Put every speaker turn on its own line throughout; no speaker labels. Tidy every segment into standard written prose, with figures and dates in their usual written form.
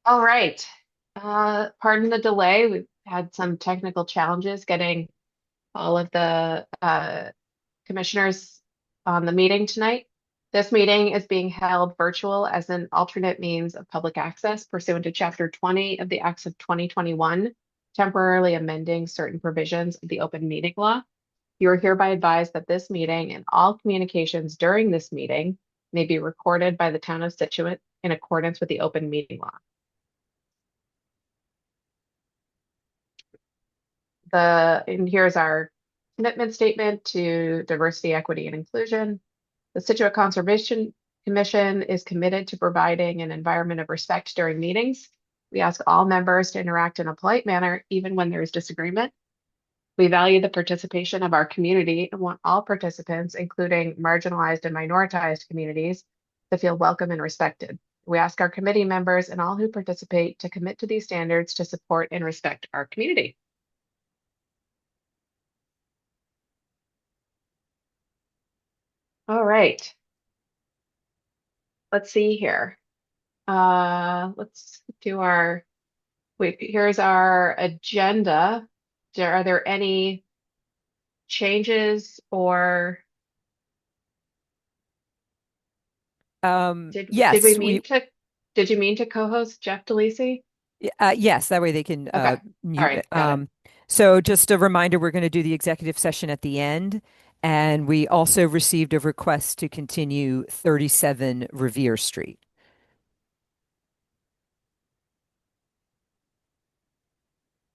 All right. Pardon the delay. We've had some technical challenges getting all of the commissioners on the meeting tonight. This meeting is being held virtual as an alternate means of public access pursuant to Chapter 20 of the Acts of 2021, temporarily amending certain provisions of the open meeting law. You are hereby advised that this meeting and all communications during this meeting may be recorded by the town of Scituate in accordance with the open meeting law. And here's our commitment statement to diversity, equity, and inclusion. The Scituate Conservation Commission is committed to providing an environment of respect during meetings. We ask all members to interact in a polite manner, even when there is disagreement. We value the participation of our community and want all participants, including marginalized and minoritized communities, to feel welcome and respected. We ask our committee members and all who participate to commit to these standards to support and respect our community. All right. Let's see here. Let's do here's our agenda. Are there any changes or did we
Yes,
mean to, did you mean to co-host Jeff DeLisi?
yes, that way they can
Okay. All
mute
right.
it.
Got it.
So just a reminder, we're going to do the executive session at the end. And we also received a request to continue 37 Revere Street.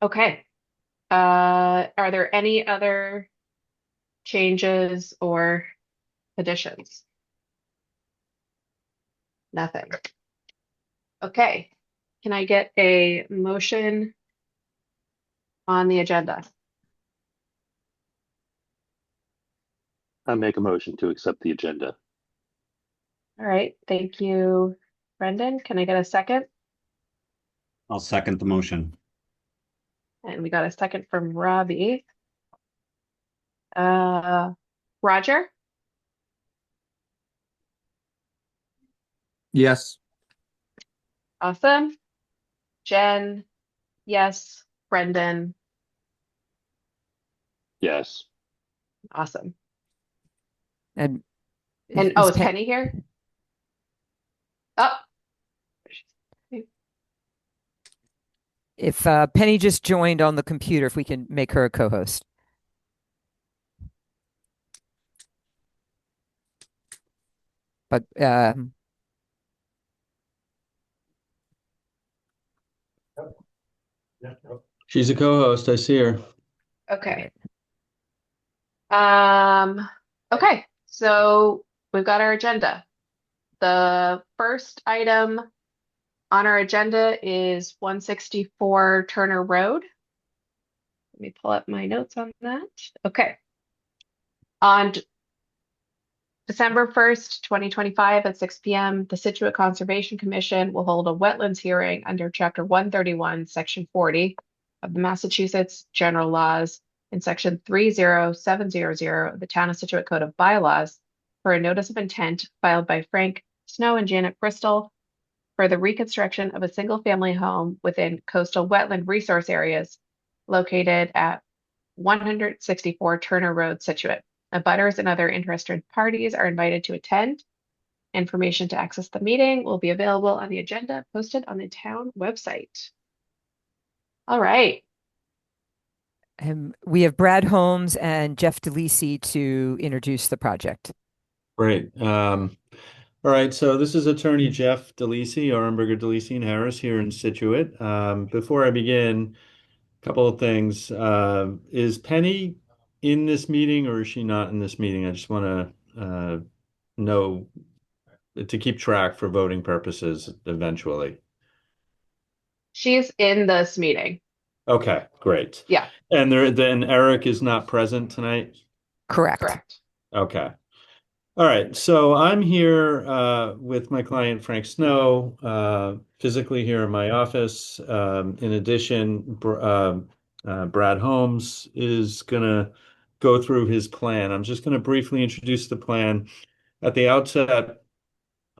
Okay. Are there any other changes or additions? Nothing. Okay. Can I get a motion on the agenda?
I make a motion to accept the agenda.
All right. Thank you, Brendan. Can I get a second?
I'll second the motion.
And we got a second from Robbie. Roger,
Yes.
awesome. Jen, yes. Brendan,
Yes.
awesome.
And
And oh,
is
is Penny here? Oh,
if Penny just joined on the computer, if we can make her a co-host. But
She's a co-host. I see her.
okay. Okay, so we've got our agenda. The first item on our agenda is 164 Turner Road. Let me pull up my notes on that. Okay. On December 1st, 2025 at 6 p.m., the Scituate Conservation Commission will hold a wetlands hearing under Chapter 131, Section 40 of the Massachusetts General Laws and Section 30700 of the Town of Scituate Code of Bylaws for a notice of intent filed by Frank Snow and Janet Bristol for the reconstruction of a single-family home within coastal wetland resource areas located at 164 Turner Road, Scituate. Abutters and other interested parties are invited to attend. Information to access the meeting will be available on the agenda posted on the town website. All right.
we have Brad Holmes and Jeff DeLisi to introduce the project.
Great. All right. So this is Attorney Jeff DeLisi, Orenberger, DeLisi, and Harris here in Scituate. Before I begin, a couple of things. Is Penny in this meeting or is she not in this meeting? I just want to know to keep track for voting purposes eventually.
She's in this meeting.
Okay, great.
Yeah,
And then Eric is not present tonight?
Correct.
correct.
Okay. All right. So I'm here with my client, Frank Snow, physically here in my office. In addition, Brad Holmes is going to go through his plan. I'm just going to briefly introduce the plan. At the outset,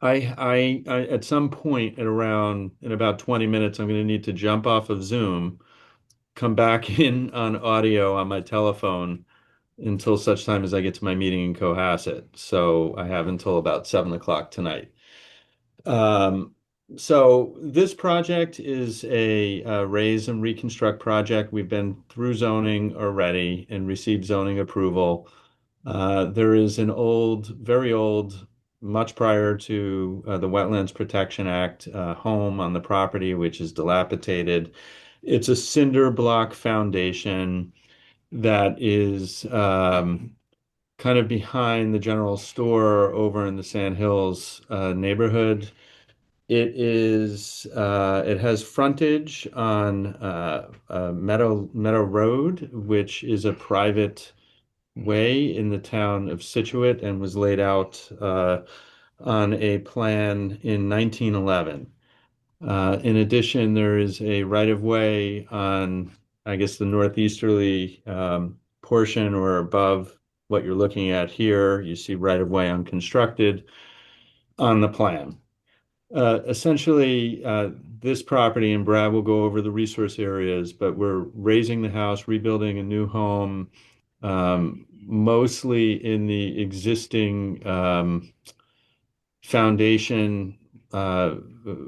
I at some point in about 20 minutes, I'm going to need to jump off of Zoom, come back in on audio on my telephone until such time as I get to my meeting in Cohasset. So I have until about 7 o'clock tonight. Um, so this project is a, raise and reconstruct project. We've been through zoning already and received zoning approval. There is an old, very old, much prior to the Wetlands Protection Act, home on the property, which is dilapidated. It's a cinder block foundation that is kind of behind the general store over in the Sand Hills neighborhood. It has frontage on Meadow Road, which is a private way in the town of Scituate and was laid out on a plan in 1911. In addition, there is a right-of-way on, I guess, the northeasterly portion or above what you're looking at here. You see right-of-way unconstructed on the plan. Essentially, this property, and Brad will go over the resource areas, but we're raising the house, rebuilding a new home, mostly in the existing foundation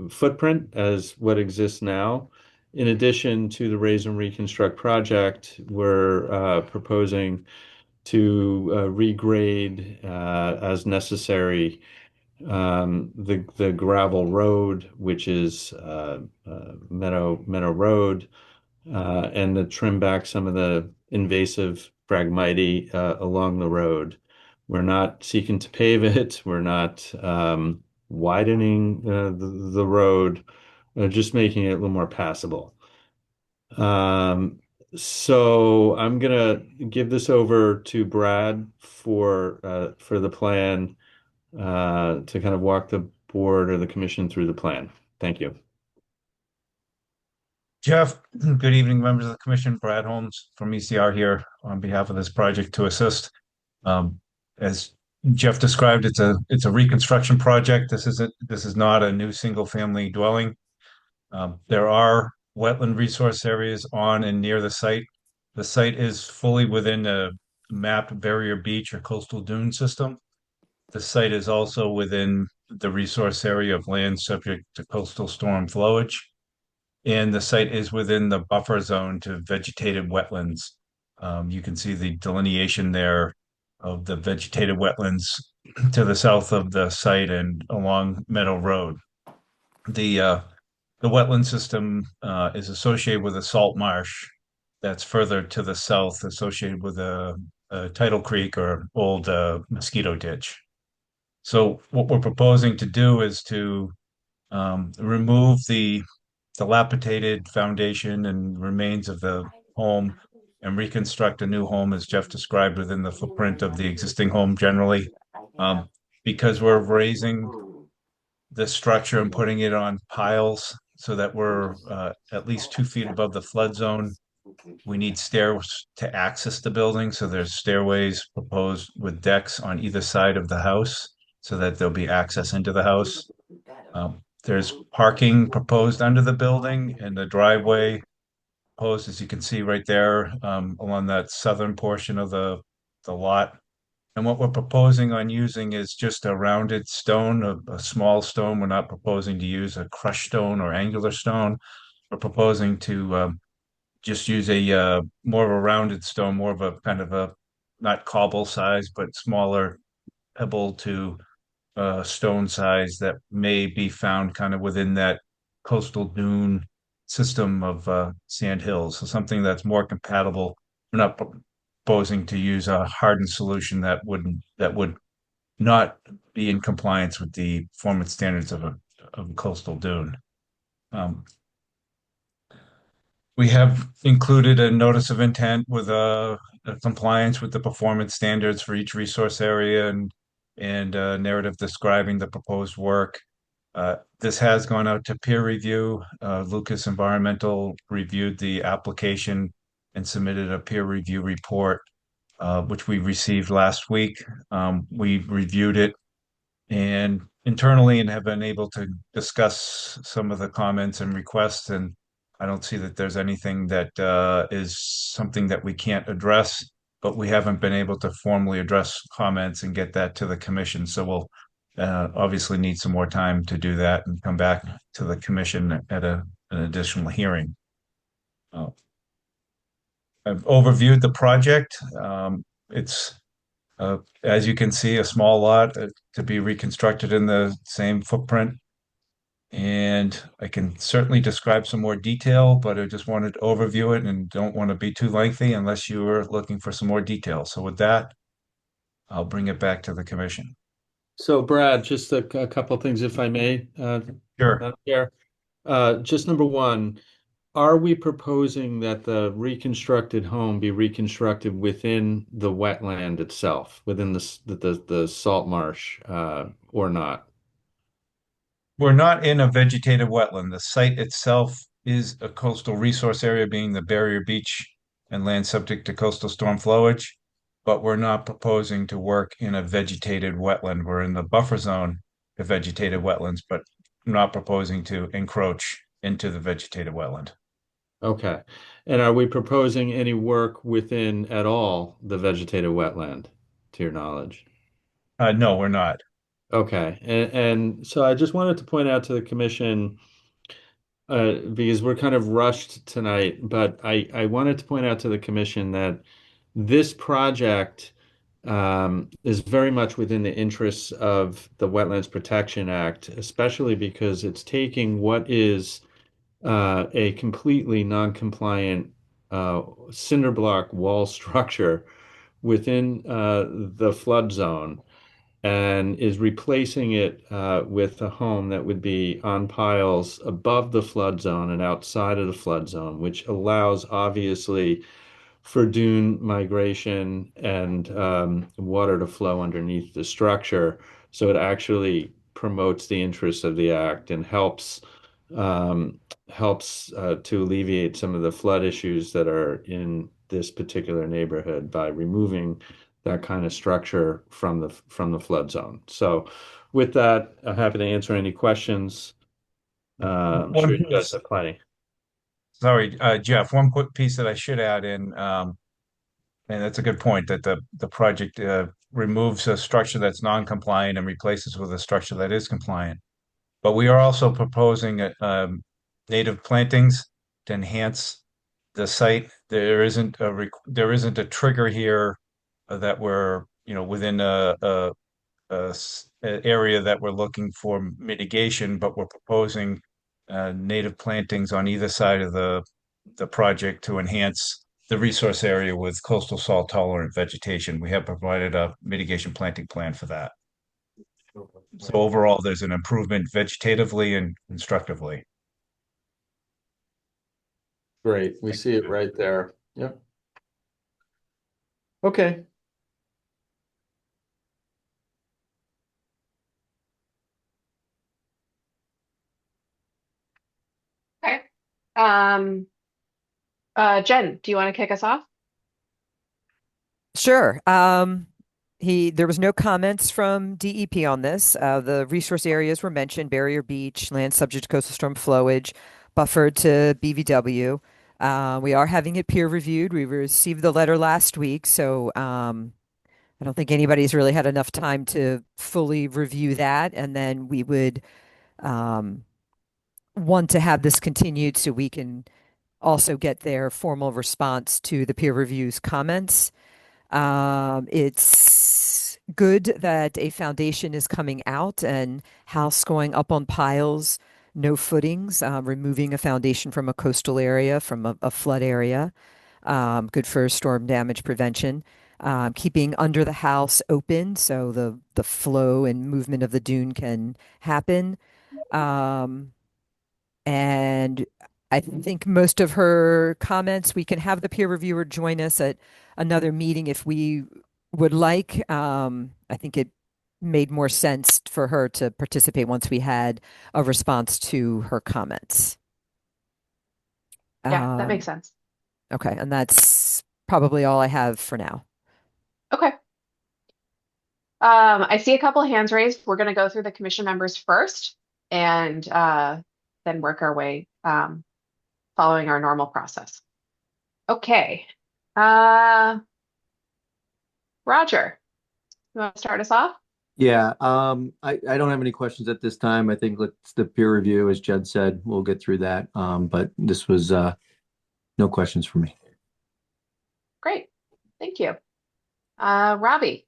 footprint as what exists now. In addition to the raise and reconstruct project, we're proposing to regrade as necessary the gravel road, which is Meadow Road, and to trim back some of the invasive Phragmite along the road. We're not seeking to pave it. We're not widening the road, just making it a little more passable. Um, so I'm gonna give this over to Brad for the plan to kind of walk the board or the commission through the plan. Thank you.
Jeff, good evening, members of the commission. Brad Holmes from ECR here on behalf of this project to assist. As Jeff described, it's a reconstruction project. This is not a new single family dwelling. There are wetland resource areas on and near the site. The site is fully within a mapped barrier beach or coastal dune system. The site is also within the resource area of land subject to coastal storm flowage. And the site is within the buffer zone to vegetated wetlands. You can see the delineation there of the vegetated wetlands to the south of the site and along Meadow Road. The wetland system is associated with a salt marsh that's further to the south, associated with a tidal creek or old mosquito ditch. So what we're proposing to do is to remove the dilapidated foundation and remains of the home and reconstruct a new home as Jeff described within the footprint of the existing home generally. Because we're raising the structure and putting it on piles so that we're at least 2 feet above the flood zone. We need stairs to access the building, so there's stairways proposed with decks on either side of the house so that there'll be access into the house. There's parking proposed under the building and the driveway proposed, as you can see right there, along that southern portion of the lot. And what we're proposing on using is just a rounded stone, a small stone. We're not proposing to use a crushed stone or angular stone. We're proposing to just use a more of a rounded stone, more of a kind of a not cobble size, but smaller pebble to stone size that may be found kind of within that coastal dune system of sand hills. So something that's more compatible. We're not proposing to use a hardened solution that would not be in compliance with the performance standards of a coastal dune. We have included a notice of intent with a compliance with the performance standards for each resource area and a narrative describing the proposed work. This has gone out to peer review. Lucas Environmental reviewed the application and submitted a peer review report, which we received last week. We reviewed it and internally and have been able to discuss some of the comments and requests. And I don't see that there's anything that is something that we can't address, but we haven't been able to formally address comments and get that to the commission. So we'll obviously need some more time to do that and come back to the commission at an additional hearing. Uh, I've overviewed the project. It's as you can see, a small lot to be reconstructed in the same footprint. And I can certainly describe some more detail, but I just wanted to overview it and don't want to be too lengthy unless you were looking for some more detail. So with that, I'll bring it back to the commission.
So Brad, just a couple of things, if I may,
Sure.
Madam Chair. Just number one, are we proposing that the reconstructed home be reconstructed within the wetland itself, within the salt marsh, or not?
We're not in a vegetative wetland. The site itself is a coastal resource area, being the barrier beach and land subject to coastal storm flowage, but we're not proposing to work in a vegetated wetland. We're in the buffer zone of vegetated wetlands, but not proposing to encroach into the vegetated wetland.
Okay. And are we proposing any work within at all the vegetated wetland, to your knowledge?
No, we're not.
Okay. And so I just wanted to point out to the commission, because we're kind of rushed tonight, but I wanted to point out to the commission that this project is very much within the interests of the Wetlands Protection Act, especially because it's taking what is a completely non-compliant cinder block wall structure within the flood zone and is replacing it with a home that would be on piles above the flood zone and outside of the flood zone, which allows obviously for dune migration and water to flow underneath the structure. So it actually promotes the interests of the act and um, helps to alleviate some of the flood issues that are in this particular neighborhood by removing that kind of structure from the flood zone. So, with that, I'm happy to answer any questions. I'm sure
One
you guys
piece,
have plenty.
sorry, Jeff, one quick piece that I should add in, and that's a good point, that the project removes a structure that's non-compliant and replaces with a structure that is compliant. But we are also proposing native plantings to enhance the site. There isn't a trigger here that we're, within a area that we're looking for mitigation, but we're proposing native plantings on either side of the project to enhance the resource area with coastal salt tolerant vegetation. We have provided a mitigation planting plan for that. So overall, there's an improvement vegetatively and constructively.
Great. We see it right there. Yep. Okay.
Okay. Jen, do you want to kick us off?
Sure. There was no comments from DEP on this. The resource areas were mentioned: Barrier Beach, land subject to coastal storm flowage, buffered to BVW. We are having it peer reviewed. We received the letter last week, so I don't think anybody's really had enough time to fully review that. And then we would um, want to have this continued so we can also get their formal response to the peer review's comments. It's good that a foundation is coming out and house going up on piles, no footings, removing a foundation from a coastal area, from a flood area. Good for storm damage prevention. Keeping under the house open so the flow and movement of the dune can happen. Um, and I think most of her comments, we can have the peer reviewer join us at another meeting if we would like. I think it made more sense for her to participate once we had a response to her comments.
Yeah, that makes
Um,
sense.
okay, and that's probably all I have for now.
Okay. I see a couple of hands raised. We're going to go through the commission members first and then work our way following our normal process. Okay. Uh, Roger, you want to start us off?
Yeah, I don't have any questions at this time. I think let's the peer review, as Jed said, we'll get through that. But this was no questions for me.
Great. Thank you. Robbie.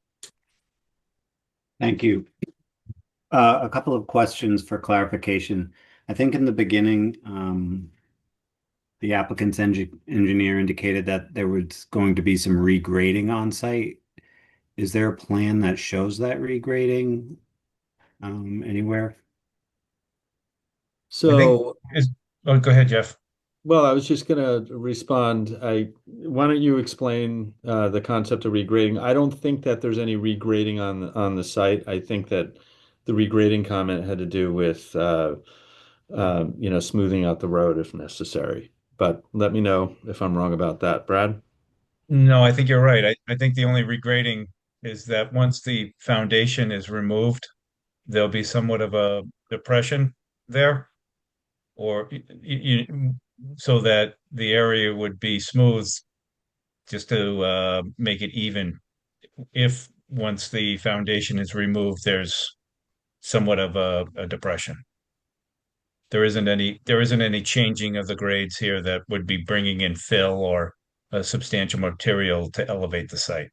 Thank you. A couple of questions for clarification. I think in the beginning, the applicant's engineer indicated that there was going to be some regrading on site. Is there a plan that shows that regrading anywhere?
I think
So,
is, oh, go ahead, Jeff.
well, I was just gonna respond. Why don't you explain the concept of regrading? I don't think that there's any regrading on the site. I think that the regrading comment had to do with smoothing out the road if necessary. But let me know if I'm wrong about that, Brad.
No, I think you're right. I think the only regrading is that once the foundation is removed, there'll be somewhat of a depression there, or so that the area would be smooth just to make it even. If once the foundation is removed, there's somewhat of a depression. There isn't any changing of the grades here that would be bringing in fill or a substantial material to elevate the site.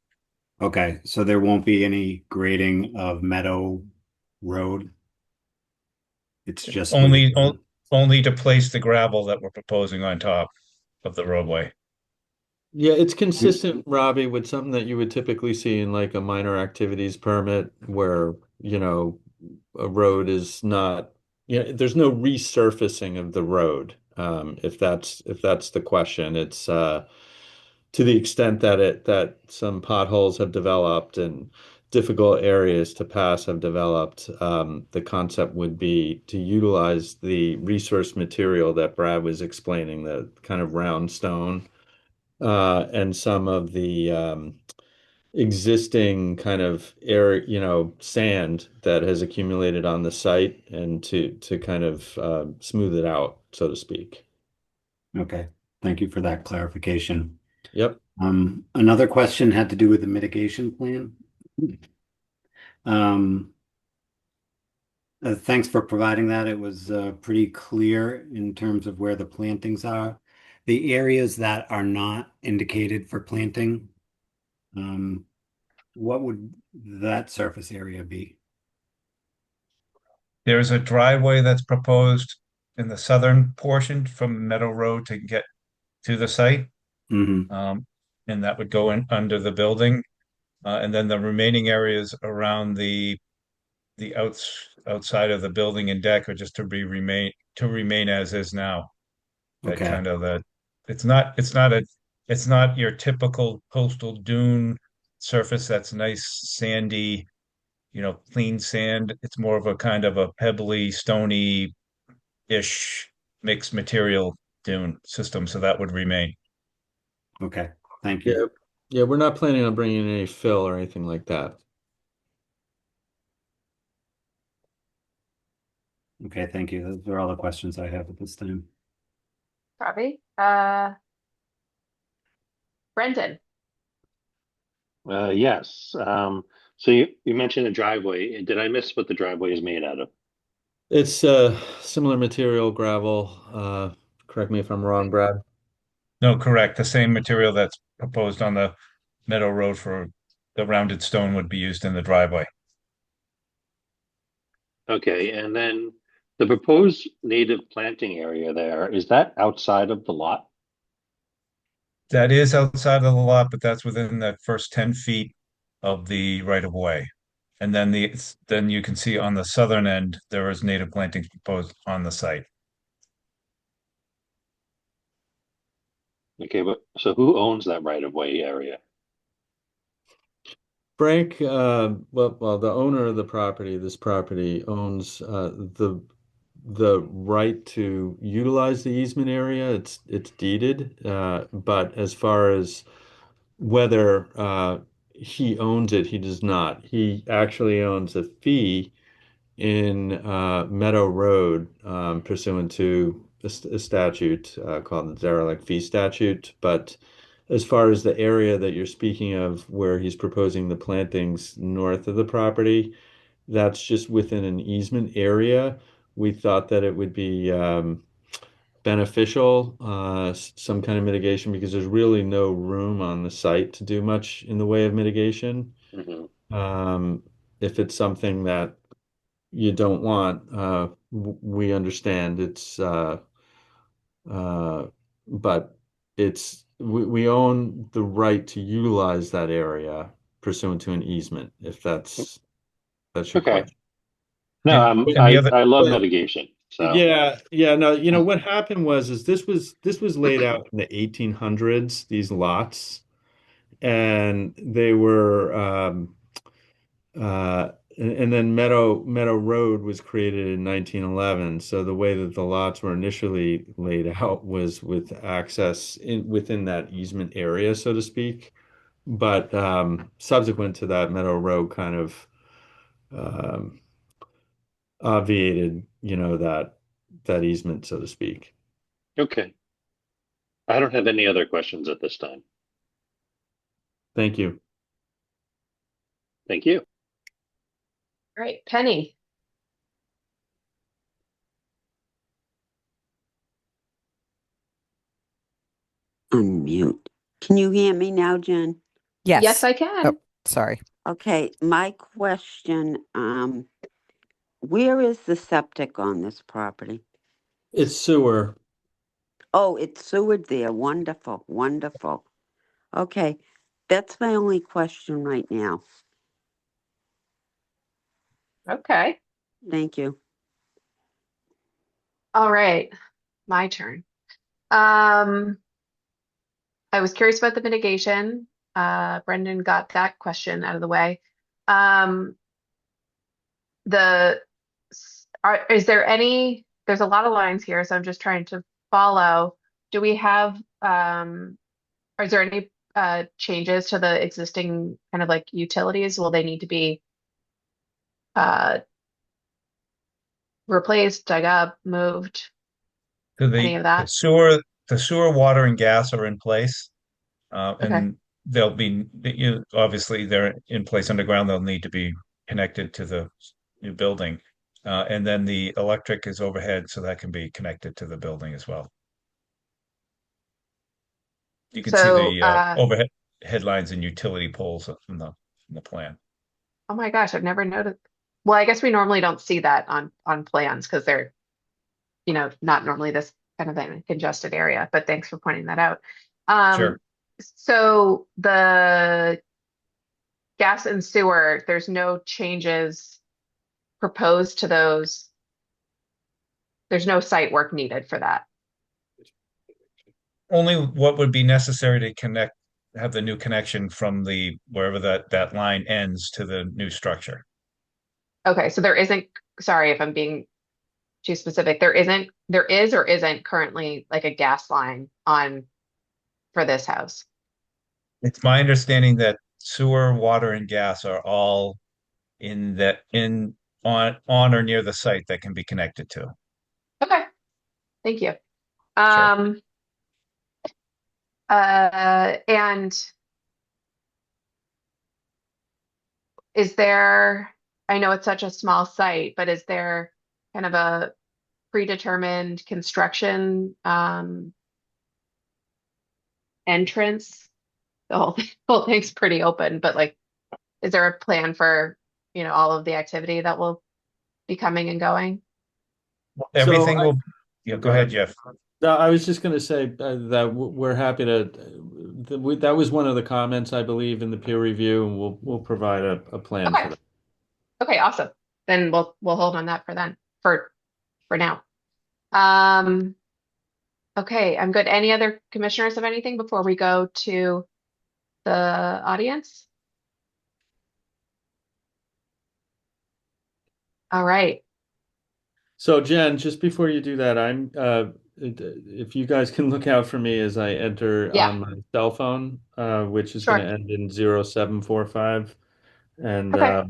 Okay, so there won't be any grading of Meadow Road. It's just for the
Only only to place the gravel that we're proposing on top of the roadway.
Yeah, it's consistent, Robbie, with something that you would typically see in like a minor activities permit where, a road is not, there's no resurfacing of the road. If that's the question, it's to the extent that some potholes have developed and difficult areas to pass have developed, the concept would be to utilize the resource material that Brad was explaining, the kind of round stone and some of the existing kind of air, sand that has accumulated on the site, and to kind of smooth it out, so to speak.
Okay, thank you for that clarification.
Yep.
Another question had to do with the mitigation plan. Um, Thanks for providing that. It was pretty clear in terms of where the plantings are. The areas that are not indicated for planting, um, what would that surface area be?
There's a driveway that's proposed in the southern portion from Meadow Road to get to the site.
Hmm.
Um, and that would go in under the building. And then the remaining areas around the outside of the building and deck are just to remain as is now. That
Okay,
kind of the it's not your typical coastal dune surface that's nice sandy, clean sand. It's more of a kind of a pebbly, stony ish mixed material dune system, so that would remain.
okay, thank you.
Yeah. Yeah, we're not planning on bringing in any fill or anything like that.
Okay, thank you. Those are all the questions I have at this time.
Robbie. Brendan.
Yes. So you mentioned a driveway. Did I miss what the driveway is made out of?
It's similar material, gravel. Correct me if I'm wrong, Brad.
No, correct. The same material that's proposed on the Meadow Road for the rounded stone would be used in the driveway.
Okay, and then the proposed native planting area there, is that outside of the lot?
That is outside of the lot, but that's within that first 10 feet of the right of way. And then you can see on the southern end, there is native plantings proposed on the site.
Okay, but so who owns that right of way area?
Frank, well, the owner of the property, this property owns the right to utilize the easement area. It's deeded, but as far as whether he owns it. He does not. He actually owns a fee in Meadow Road, pursuant to a statute called the derelict fee statute. But as far as the area that you're speaking of, where he's proposing the plantings north of the property, that's just within an easement area. We thought that it would be beneficial, some kind of mitigation, because there's really no room on the site to do much in the way of mitigation.
Hmm.
Um, if it's something that you don't want, we understand uh, but we own the right to utilize that area pursuant to an easement, if that's your
Okay.
question.
No,
And the other
I love
But
mitigation. So
yeah, yeah, no, what happened was this was laid out in the 1800s, these lots, and they were and then Meadow Road was created in 1911. So the way that the lots were initially laid out was with access within that easement area, so to speak. But subsequent to that, Meadow Road kind of um, obviated, that easement, so to speak.
okay. I don't have any other questions at this time.
Thank you.
Thank you.
All right, Penny.
Unmute. Can you hear me now, Jen?
Yes,
Yes.
I
Oh,
can.
sorry.
Okay, my question, where is the septic on this property?
It's sewer.
Oh, it's sewered there. Wonderful, wonderful. Okay, that's my only question right now.
Okay.
Thank you.
All right, my turn. Um, I was curious about the mitigation. Brendan got that question out of the way. Um, the is there any, there's a lot of lines here, so I'm just trying to follow. Do we have or is there any changes to the existing kind of like utilities? Will they need to be uh replaced, dug up, moved,
to
any of that?
the sewer, water, and gas are in place,
Okay.
and obviously they're in place underground. They'll need to be connected to the new building, and then the electric is overhead, so that can be connected to the building as well. You can see
So
the overhead headlines and utility poles from the plan.
oh my gosh, I've never noticed. Well, I guess we normally don't see that on plans because they're, not normally this kind of in a congested area, but thanks for pointing that out.
Sure.
So the gas and sewer, there's no changes proposed to those. There's no site work needed for that.
Only what would be necessary to have the new connection from the wherever that line ends to the new structure.
Okay, so there isn't, sorry if I'm being too specific, there is or isn't currently like a gas line on for this house.
It's my understanding that sewer, water, and gas are all on or near the site that can be connected to.
Okay, thank you.
Sure.
And is there, I know it's such a small site, but is there kind of a predetermined construction entrance? The whole thing's pretty open, but like, is there a plan for, all of the activity that will be coming and going?
So
Everything will. Yeah, go
go
ahead,
ahead.
Jeff.
No, I was just going to say that we're happy to. That was one of the comments, I believe, in the peer review, and we'll provide a plan
Okay.
for that.
Okay, awesome. Then we'll hold on that for now. Um, okay, I'm good. Any other commissioners have anything before we go to the audience? All right.
So Jen, just before you do that, if you guys can look out for me as I enter
Yeah,
on my cell phone, which is going to
sure.
end in 0745. And
Okay.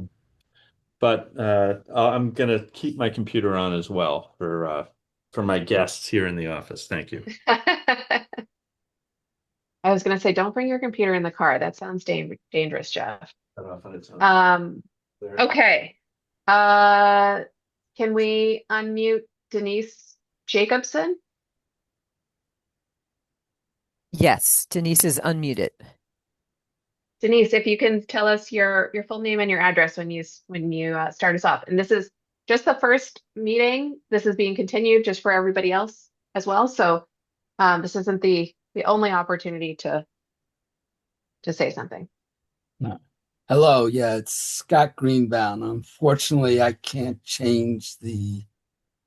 but I'm going to keep my computer on as well for my guests here in the office. Thank you.
I was going to say, don't bring your computer in the car. That sounds dangerous, Jeff.
I don't know if it's on
Um,
there.
okay. Can we unmute Denise Jacobson?
Yes, Denise is unmuted.
Denise, if you can tell us your full name and your address when you start us off. And this is just the first meeting. This is being continued just for everybody else as well. So this isn't the only opportunity to say something.
No. Hello, yeah, it's Scott Greenbaum. Unfortunately, I can't change the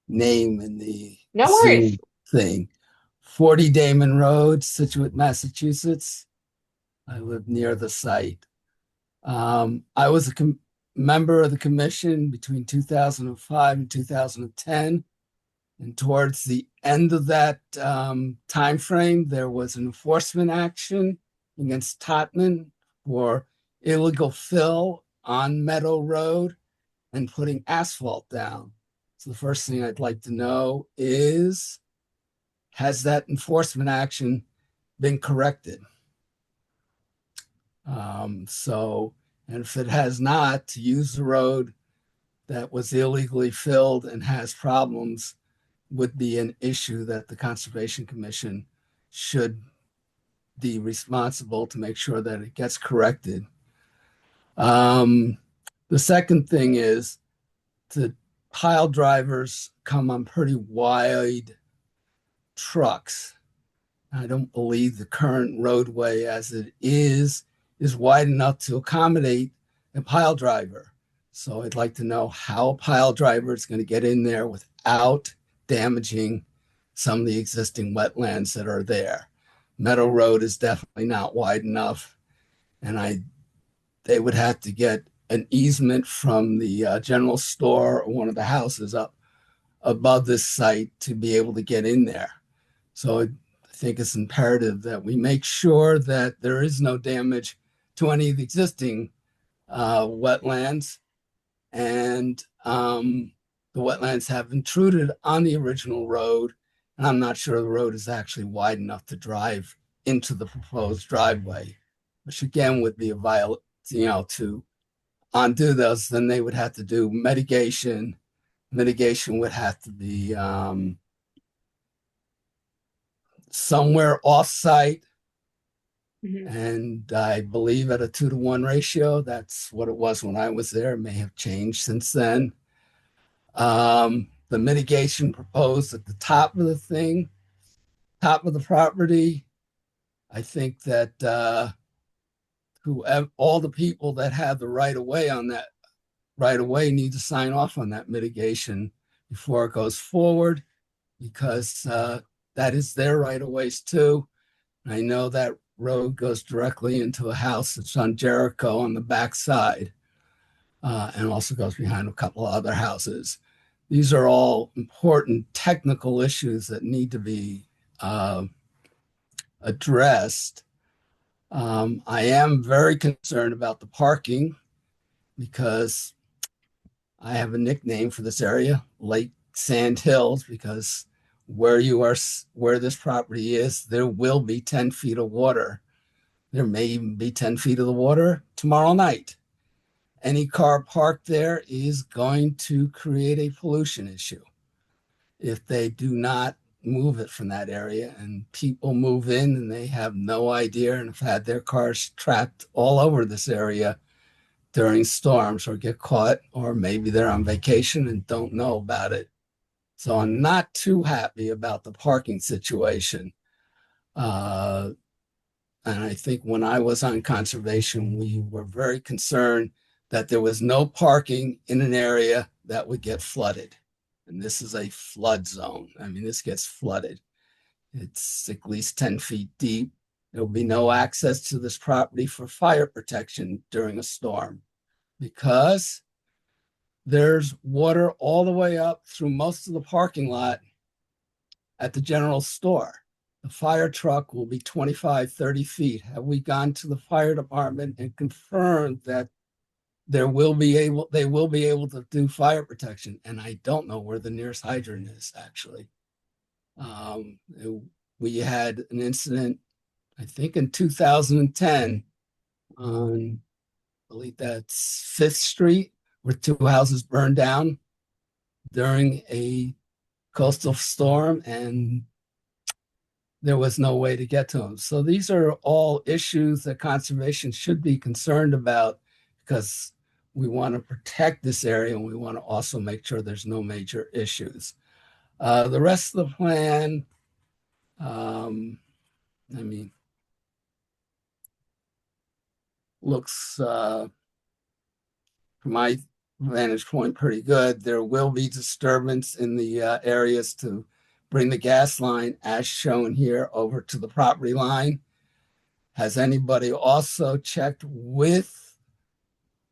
name in the
No worries.
Zoom thing. 40 Damon Road, Scituate, Massachusetts. I live near the site. I was a member of the commission between 2005 and 2010. And towards the end of that time frame, there was an enforcement action against Totman for illegal fill on Meadow Road and putting asphalt down. So the first thing I'd like to know is, has that enforcement action been corrected? And if it has not, to use the road that was illegally filled and has problems would be an issue that the Conservation Commission should be responsible to make sure that it gets corrected. The second thing is the pile drivers come on pretty wide trucks. I don't believe the current roadway as it is wide enough to accommodate a pile driver. So I'd like to know how a pile driver is going to get in there without damaging some of the existing wetlands that are there. Meadow Road is definitely not wide enough, and they would have to get an easement from the general store or one of the houses up above this site to be able to get in there. So I think it's imperative that we make sure that there is no damage to any of the existing wetlands, and the wetlands have intruded on the original road, and I'm not sure the road is actually wide enough to drive into the proposed driveway, which again would be a violation, to undo those, then they would have to do mitigation. Mitigation would have to be somewhere off-site,
Mhm.
and I believe at a 2-to-1 ratio. That's what it was when I was there. It may have changed since then. The mitigation proposed at the top of the thing, top of the property. I think that whoever, all the people that have the right of way on that right of way need to sign off on that mitigation before it goes forward, because that is their right of ways too. I know that road goes directly into a house that's on Jericho on the back side, and also goes behind a couple of other houses. These are all important technical issues that need to be addressed. I am very concerned about the parking because I have a nickname for this area, Lake Sand Hills, because where this property is, there will be 10 feet of water. There may even be 10 feet of the water tomorrow night. Any car parked there is going to create a pollution issue if they do not move it from that area, and people move in and they have no idea and have had their cars trapped all over this area during storms, or get caught, or maybe they're on vacation and don't know about it. So I'm not too happy about the parking situation. Uh, and I think when I was on conservation, we were very concerned that there was no parking in an area that would get flooded. And this is a flood zone. I mean, this gets flooded. It's at least 10 feet deep. There will be no access to this property for fire protection during a storm, because there's water all the way up through most of the parking lot at the general store. The fire truck will be 25, 30 feet. Have we gone to the fire department and confirmed that they will be able to do fire protection? And I don't know where the nearest hydrant is actually. Um, we had an incident, I think in 2010 on, I believe that's Fifth Street, where two houses burned down during a coastal storm, and there was no way to get to them. So these are all issues that conservation should be concerned about, because we want to protect this area and we want to also make sure there's no major issues. The rest of the plan, um, I mean, looks from my vantage point pretty good. There will be disturbance in the areas to bring the gas line, as shown here, over to the property line. Has anybody also checked with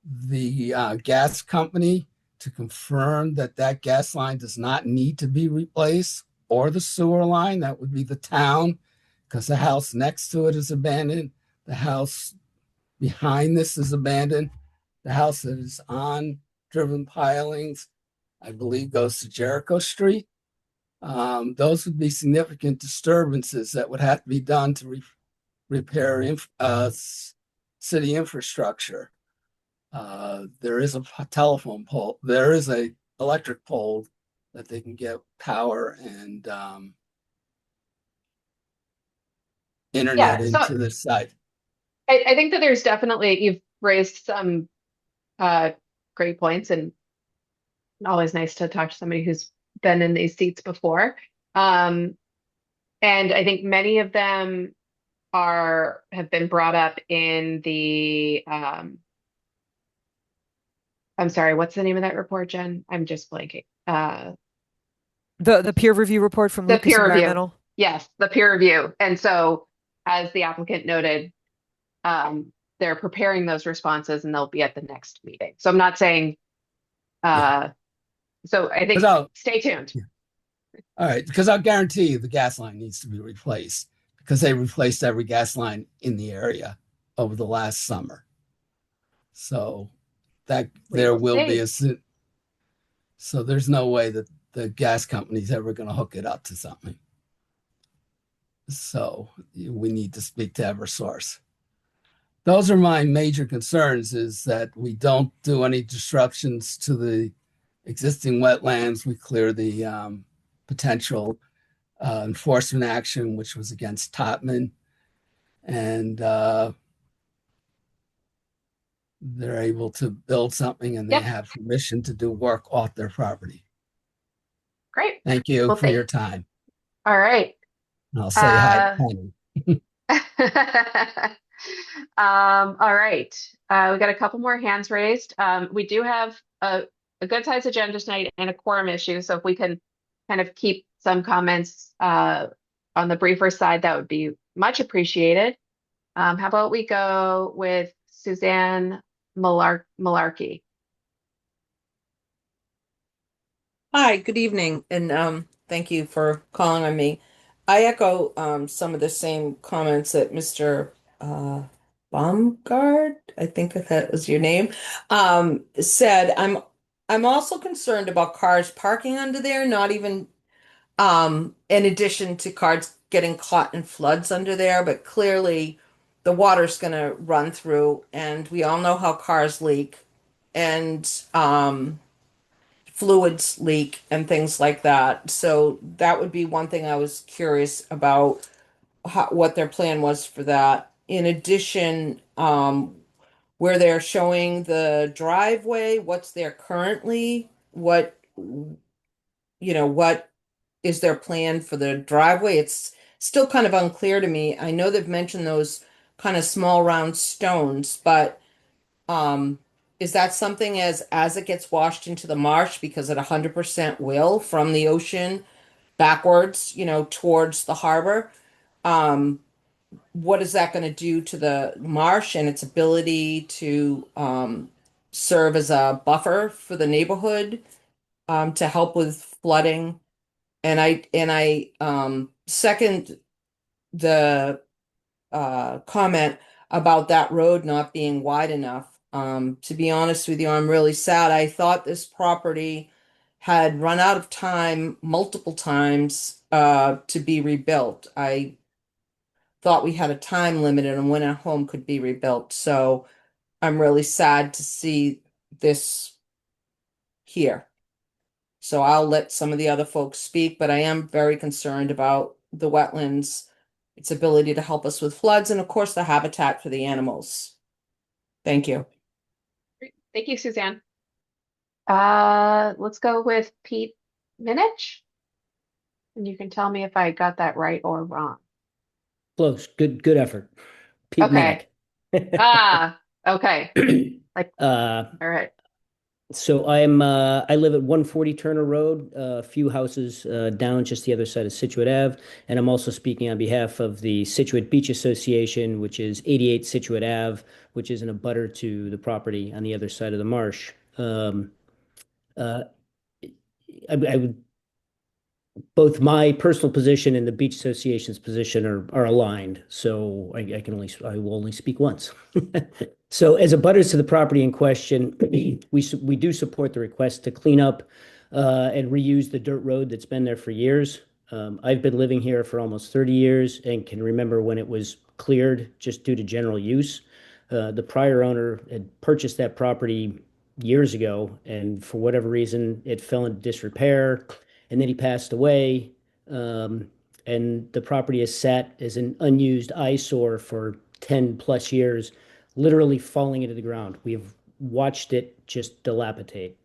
the gas company to confirm that that gas line does not need to be replaced, or the sewer line? That would be the town, because the house next to it is abandoned. The house behind this is abandoned. The house that is on Driven Pilings, I believe, goes to Jericho Street. Those would be significant disturbances that would have to be done to repair city infrastructure. There is a telephone pole. There is a electric pole that they can get power and internet
Yeah, so
into this site.
I think that there's definitely, you've raised some uh, great points, and always nice to talk to somebody who's been in these seats before. Um, and I think many of them have been brought up in the I'm sorry, what's the name of that report, Jen? I'm just blanking.
The peer review report from
The
Lucas
peer review.
Environmental.
Yes, the peer review. And so, as the applicant noted, they're preparing those responses and they'll be at the next meeting. So I'm not saying,
Yeah.
so I think stay tuned.
Yeah. All right, because I'll guarantee you the gas line needs to be replaced, because they replaced every gas line in the area over the last summer. So that
We
there
will
will be
see.
so there's no way that the gas company's ever going to hook it up to something. So we need to speak to Eversource. Those are my major concerns, is that we don't do any disruptions to the existing wetlands. We clear the potential enforcement action, which was against Topman, and they're able to build something and they
Yep,
have permission to do work off their property.
great.
Thank you
Well,
for your time.
all right.
And I'll say hi to Penny.
All right. We got a couple more hands raised. We do have a good sized agenda tonight and a quorum issue. So if we can kind of keep some comments on the briefer side, that would be much appreciated. How about we go with Suzanne Malarkey?
Hi, good evening, and thank you for calling on me. I echo some of the same comments that Mr. Uh, Baumgard, I think that was your name, said. I'm also concerned about cars parking under there, not even in addition to cars getting caught in floods under there, but clearly the water's going to run through, and we all know how cars leak, and fluids leak and things like that. So that would be one thing I was curious about, what their plan was for that. In addition, where they're showing the driveway, what's there currently, what is their plan for the driveway? It's still kind of unclear to me. I know they've mentioned those kind of small round stones, but um, is that something as it gets washed into the marsh, because it 100% will, from the ocean backwards, towards the harbor? Um, what is that going to do to the marsh and its ability to serve as a buffer for the neighborhood, to help with flooding. And I second the comment about that road not being wide enough. To be honest with you, I'm really sad. I thought this property had run out of time multiple times to be rebuilt. I thought we had a time limit on when a home could be rebuilt. So I'm really sad to see this here. So I'll let some of the other folks speak, but I am very concerned about the wetlands, its ability to help us with floods, and of course, the habitat for the animals. Thank you.
Great. Thank you, Suzanne. Let's go with Pete Minich. And you can tell me if I got that right or wrong.
Close. Good effort. Pete
Okay.
Minnick.
Ah, okay. Like,
Uh,
all right.
so I live at 140 Turner Road, a few houses down just the other side of Scituate Ave, and I'm also speaking on behalf of the Scituate Beach Association, which is 88 Scituate Ave, which is in a butter to the property on the other side of the marsh. Uh, I would both my personal position and the beach association's position are aligned. So I will only speak once. So as a butters to the property in question, we do support the request to clean up and reuse the dirt road that's been there for years. I've been living here for almost 30 years and can remember when it was cleared just due to general use. The prior owner had purchased that property years ago, and for whatever reason, it fell into disrepair, and then he passed away. Um, and the property has sat as an unused eyesore for 10 plus years, literally falling into the ground. We've watched it just dilapidate.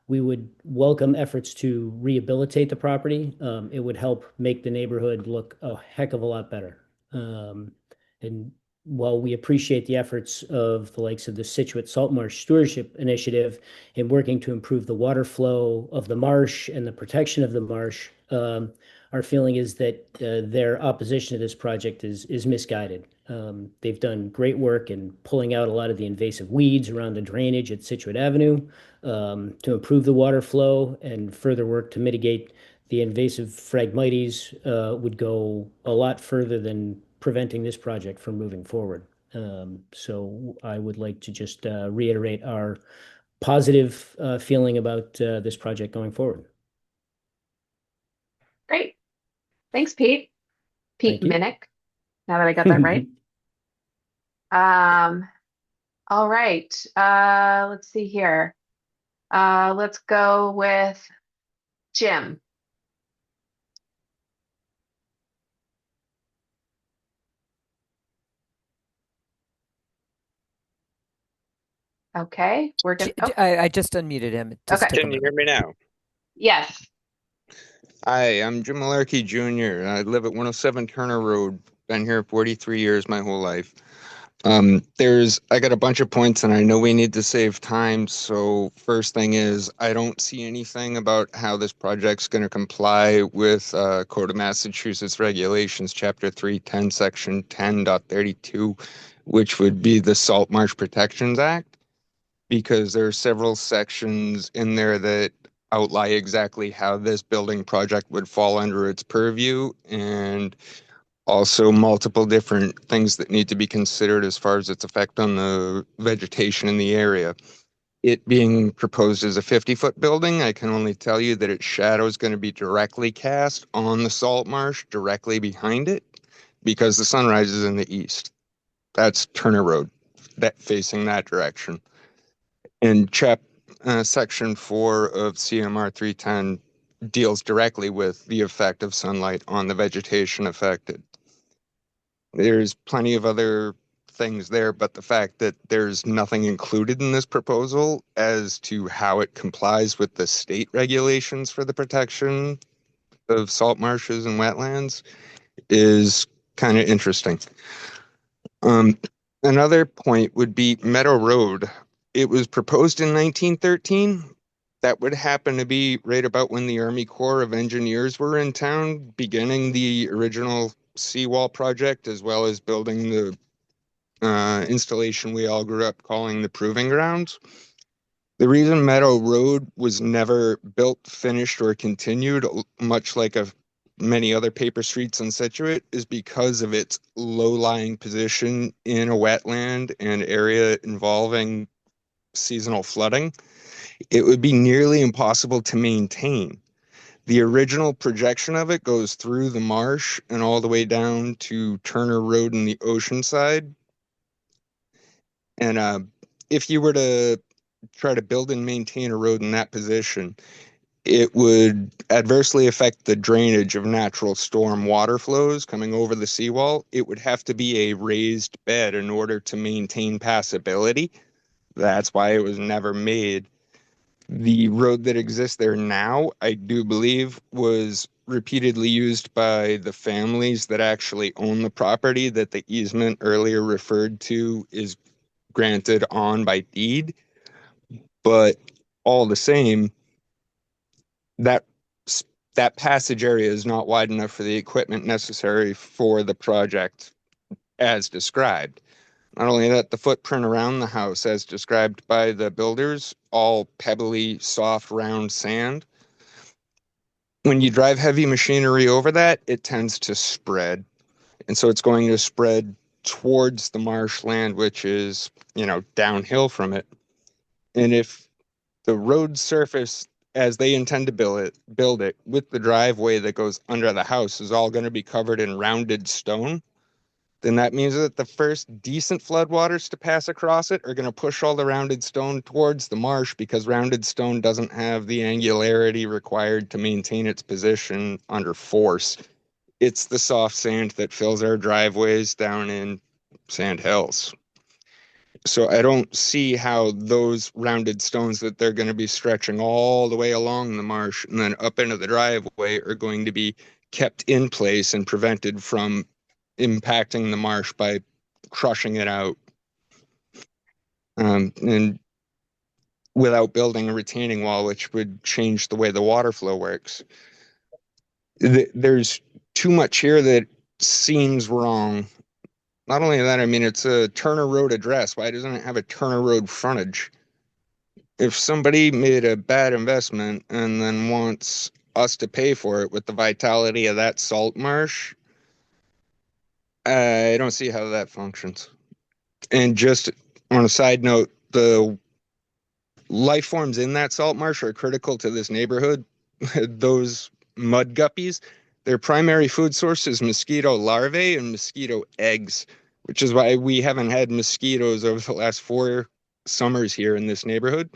We would welcome efforts to rehabilitate the property. It would help make the neighborhood look a heck of a lot better. And while we appreciate the efforts of the likes of the Scituate Salt Marsh Stewardship Initiative in working to improve the water flow of the marsh and the protection of the marsh, our feeling is that their opposition to this project is misguided. They've done great work in pulling out a lot of the invasive weeds around the drainage at Scituate Avenue to improve the water flow, and further work to mitigate the invasive Phragmites would go a lot further than preventing this project from moving forward. So I would like to just reiterate our positive feeling about this project going forward.
Great. Thanks, Pete. Pete
Thank you.
Minnick. Now that I got that right. All right. Let's see here. Let's go with Jim. Okay, we're gonna. Oh,
I just unmuted him. It just
okay.
took a
Can you
moment.
hear me now?
Yes.
Hi, I'm Jim Malarkey Jr. I live at 107 Turner Road. Been here 43 years, my whole life. I got a bunch of points and I know we need to save time. So first thing is, I don't see anything about how this project's going to comply with Code of Massachusetts Regulations, Chapter 310, Section 10.32, which would be the Salt Marsh Protections Act, because there are several sections in there that outline exactly how this building project would fall under its purview, and also multiple different things that need to be considered as far as its effect on the vegetation in the area. It being proposed as a 50-foot building, I can only tell you that its shadow is going to be directly cast on the salt marsh directly behind it, because the sun rises in the east. That's Turner Road, that facing that direction. And Section 4 of CMR 310 deals directly with the effect of sunlight on the vegetation affected. There's plenty of other things there, but the fact that there's nothing included in this proposal as to how it complies with the state regulations for the protection of salt marshes and wetlands is kind of interesting. Another point would be Meadow Road. It was proposed in 1913. That would happen to be right about when the Army Corps of Engineers were in town, beginning the original seawall project, as well as building the installation we all grew up calling the Proving Grounds. The reason Meadow Road was never built, finished, or continued, much like many other paper streets in Scituate, is because of its low-lying position in a wetland and area involving seasonal flooding. It would be nearly impossible to maintain. The original projection of it goes through the marsh and all the way down to Turner Road in the ocean side. And if you were to try to build and maintain a road in that position, it would adversely affect the drainage of natural storm water flows coming over the seawall. It would have to be a raised bed in order to maintain passability. That's why it was never made. The road that exists there now, I do believe, was repeatedly used by the families that actually own the property that the easement earlier referred to is granted on by deed. But all the same, that that passage area is not wide enough for the equipment necessary for the project as described. Not only that, the footprint around the house, as described by the builders, all pebbly, soft, round sand. When you drive heavy machinery over that, it tends to spread. And so it's going to spread towards the marshland, which is, downhill from it. And if the road surface, as they intend to build it with the driveway that goes under the house, is all going to be covered in rounded stone, then that means that the first decent floodwaters to pass across it are going to push all the rounded stone towards the marsh, because rounded stone doesn't have the angularity required to maintain its position under force. It's the soft sand that fills our driveways down in Sand Hills. So I don't see how those rounded stones that they're going to be stretching all the way along the marsh and then up into the driveway are going to be kept in place and prevented from impacting the marsh by crushing it out. And without building a retaining wall, which would change the way the water flow works. There's too much here that seems wrong. Not only that, I mean, it's a Turner Road address. Why doesn't it have a Turner Road frontage? If somebody made a bad investment and then wants us to pay for it with the vitality of that salt marsh, I don't see how that functions. And just on a side note, the life forms in that salt marsh are critical to this neighborhood. Those mud guppies, their primary food source is mosquito larvae and mosquito eggs, which is why we haven't had mosquitoes over the last 4 summers here in this neighborhood,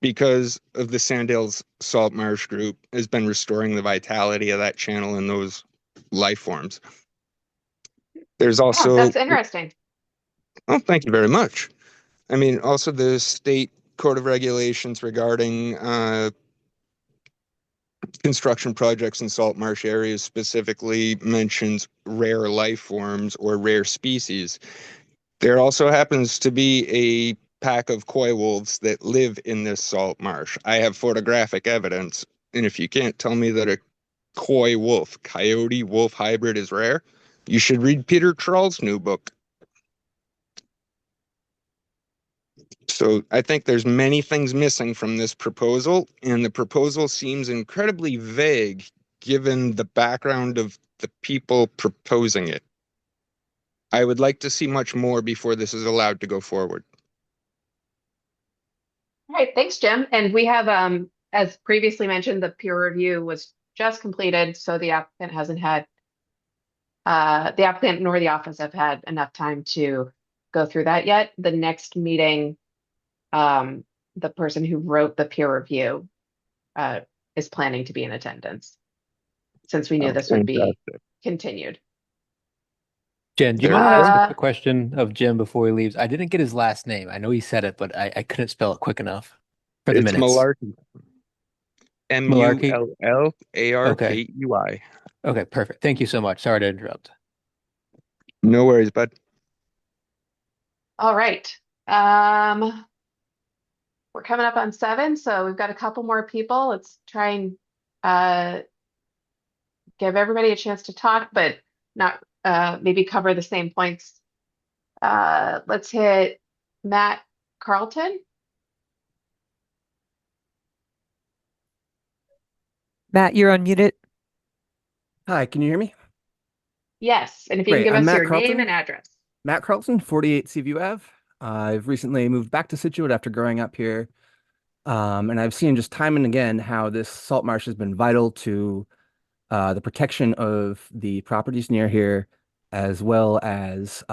because of the Sand Hills Salt Marsh Group has been restoring the vitality of that channel and those life forms. There's
Oh,
also,
that's interesting.
oh, thank you very much. I mean, also the state code of regulations regarding construction projects in salt marsh areas specifically mentions rare life forms or rare species. There also happens to be a pack of coy wolves that live in this salt marsh. I have photographic evidence, and if you can't tell me that a coy wolf, coyote wolf hybrid is rare, you should read Peter Troll's new book. So I think there's many things missing from this proposal, and the proposal seems incredibly vague given the background of the people proposing it. I would like to see much more before this is allowed to go forward.
All right, thanks, Jim. And we have, as previously mentioned, the peer review was just completed, so the applicant hasn't had, the applicant nor the office have had enough time to go through that yet. The next meeting, the person who wrote the peer review, is planning to be in attendance, since we knew
Oh,
this would be
fantastic.
continued.
Jen, do you
There
mind
we
me
go.
asking a
Uh,
quick question of Jim before he leaves? I didn't get his last name. I know he said it, but I couldn't spell it quick enough for the
It's
minutes.
Malarkey.
Malarkey? Okay.
Mullarkey.
Okay, perfect. Thank you so much. Sorry to interrupt.
No worries, bud.
all right. We're coming up on 7, so we've got a couple more people. Let's try and give everybody a chance to talk, but not maybe cover the same points Let's hit Matt Carlton.
Matt, you're unmuted.
Hi, can you hear me?
Yes, and if you can
Great.
give
I'm
us
Matt
your name
Carlton.
and address.
Matt Carlton, 48 Seaview Ave. I've recently moved back to Scituate after growing up here. And I've seen just time and again how this salt marsh has been vital to the protection of the properties near here, as well as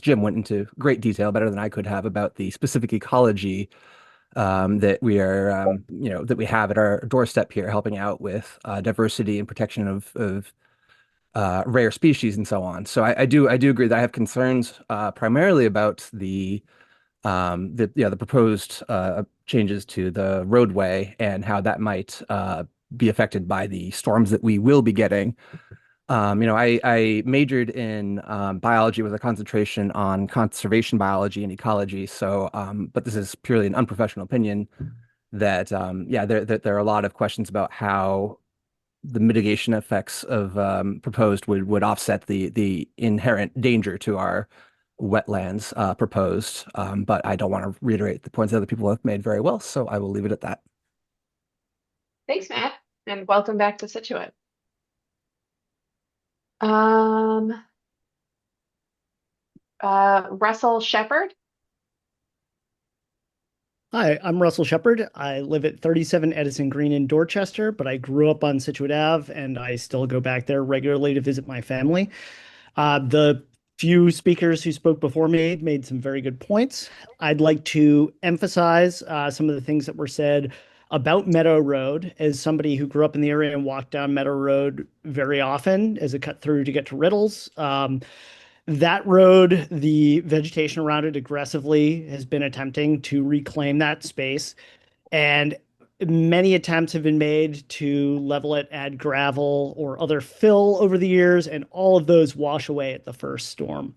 Jim went into great detail, better than I could have, about the specific ecology that we are, that we have at our doorstep here, helping out with diversity and protection of rare species and so on. So I do agree that I have concerns primarily about the proposed changes to the roadway and how that might be affected by the storms that we will be getting. I majored in biology with a concentration on conservation biology and ecology. So, but this is purely an unprofessional opinion that, yeah, there are a lot of questions about how the mitigation effects of proposed would offset the inherent danger to our wetlands proposed. But I don't want to reiterate the points that other people have made very well, so I will leave it at that.
Thanks, Matt, and welcome back to Scituate. Um, Russell Shepard.
Hi, I'm Russell Shepard. I live at 37 Edison Green in Dorchester, but I grew up on Scituate Ave and I still go back there regularly to visit my family. The few speakers who spoke before me made some very good points. I'd like to emphasize some of the things that were said about Meadow Road. As somebody who grew up in the area and walked down Meadow Road very often as a cut through to get to Riddles, that road, the vegetation around it aggressively has been attempting to reclaim that space. And many attempts have been made to level it, add gravel or other fill over the years, and all of those wash away at the first storm.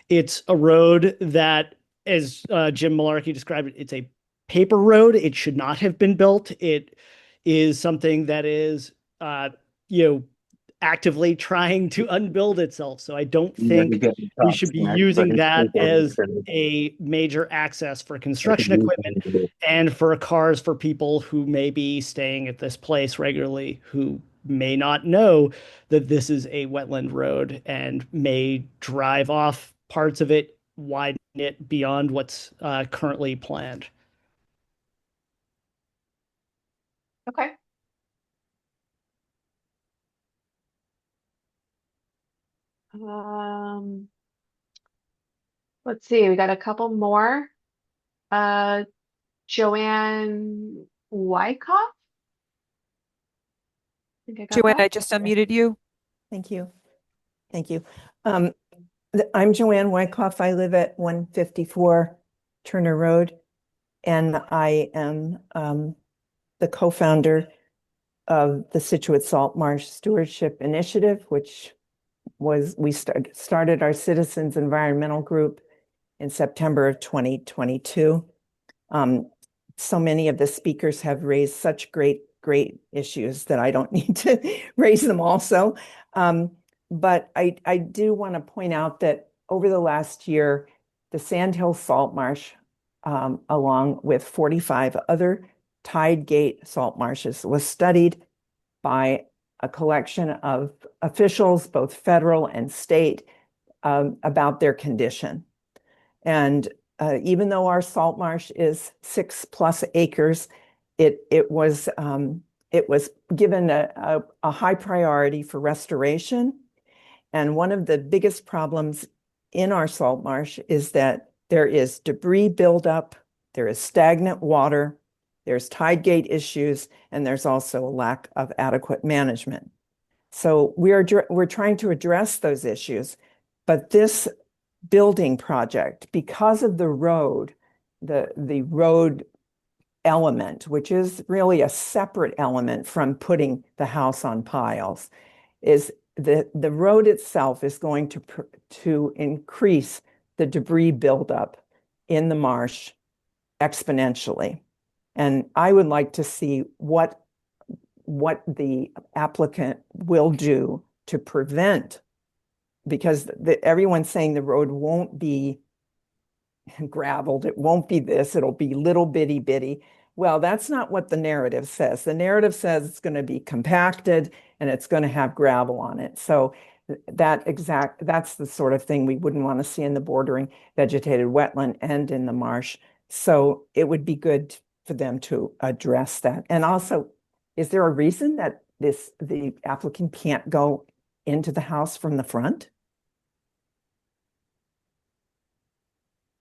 It's a road that, as Jim Malarkey described it, it's a paper road. It should not have been built. It is something that is, uh, you know, actively trying to unbuild itself. So I don't think we should be using that as a major access for construction equipment and for cars for people who may be staying at this place regularly, who may not know that this is a wetland road and may drive off parts of it, widen it beyond what's currently planned.
Okay. Let's see, we got a couple more. Joanne Wyckoff. I think I got
Joanne,
that.
I just unmuted you.
Thank you. Thank you. I'm Joanne Wyckoff. I live at 154 Turner Road, and I am the co-founder of the Scituate Salt Marsh Stewardship Initiative, which we started our Citizens Environmental Group in September of 2022. So many of the speakers have raised such great issues that I don't need to raise them also. But I do want to point out that over the last year, the Sandhill Salt Marsh, along with 45 other tide gate salt marshes, was studied by a collection of officials, both federal and state, about their condition. And even though our salt marsh is 6+ acres, it was given a high priority for restoration. And one of the biggest problems in our salt marsh is that there is debris buildup, there is stagnant water, there's tide gate issues, and there's also a lack of adequate management. So we're trying to address those issues, but this building project, because of the road, the road element, which is really a separate element from putting the house on piles, is the road itself is going to increase the debris buildup in the marsh exponentially. And I would like to see what the applicant will do to prevent because everyone's saying the road won't be gravelled, it won't be this, it'll be little bitty bitty. Well, that's not what the narrative says. The narrative says it's going to be compacted and it's going to have gravel on it. So that's the sort of thing we wouldn't want to see in the bordering vegetated wetland and in the marsh. So it would be good for them to address that. And also, is there a reason that the applicant can't go into the house from the front?